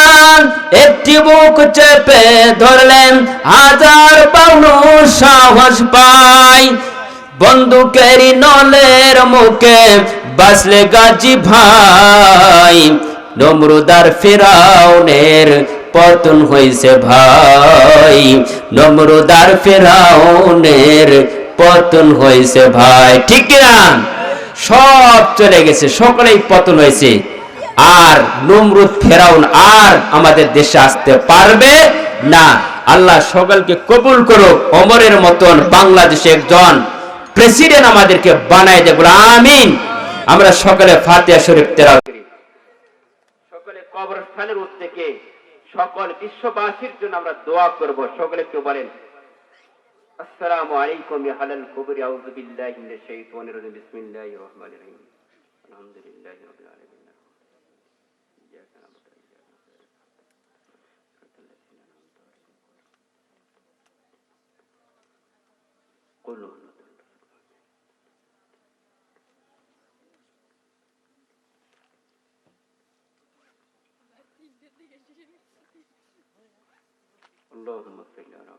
একটি বুক চেপে ধরলেন, হাজার মানুষ সাহস পায়। বন্দুকেরই নলের মুখে বাঁচলে গাজী ভাই। নমরুদার ফিরাউনের পতন হয়েছে ভাই, নমরুদার ফিরাউনের পতন হয়েছে ভাই, ঠিক না? সব চলে গেছে, সকলেই পতন হয়েছে। আর নমরুদ ফেরাউন আর আমাদের দেশে আসতে পারবে না। আল্লাহ সকলকে কবুল করুক, ওমরের মতন বাংলাদেশে একজন প্রেসিডেন্ট আমাদেরকে বানায় দেব, আমিন। আমরা সকলে ফাতিহা শরীফ তেলাওয়াত করি। সকলে কবরস্থানের উদ্দেশ্যে সকল বিশ্ববাসীর জন্য আমরা দোয়া করব। সকলে একটু বলেন, আসসালামু আলাইকুম ইয়া আহলাল কুবরি, আউযু বিল্লাহি মিনাশ শাইতানির রাজিম, বিসমিল্লাহির রহমানির রহিম, আলহামদুলিল্লাহি রাব্বিল আলামিন, ইয়াকা না'বুদু ওয়া ইয়াকা নাস্তাঈন, সিরাতাল লাযীনা আন'আমতা আলাইহিম, কুল اللهم صل على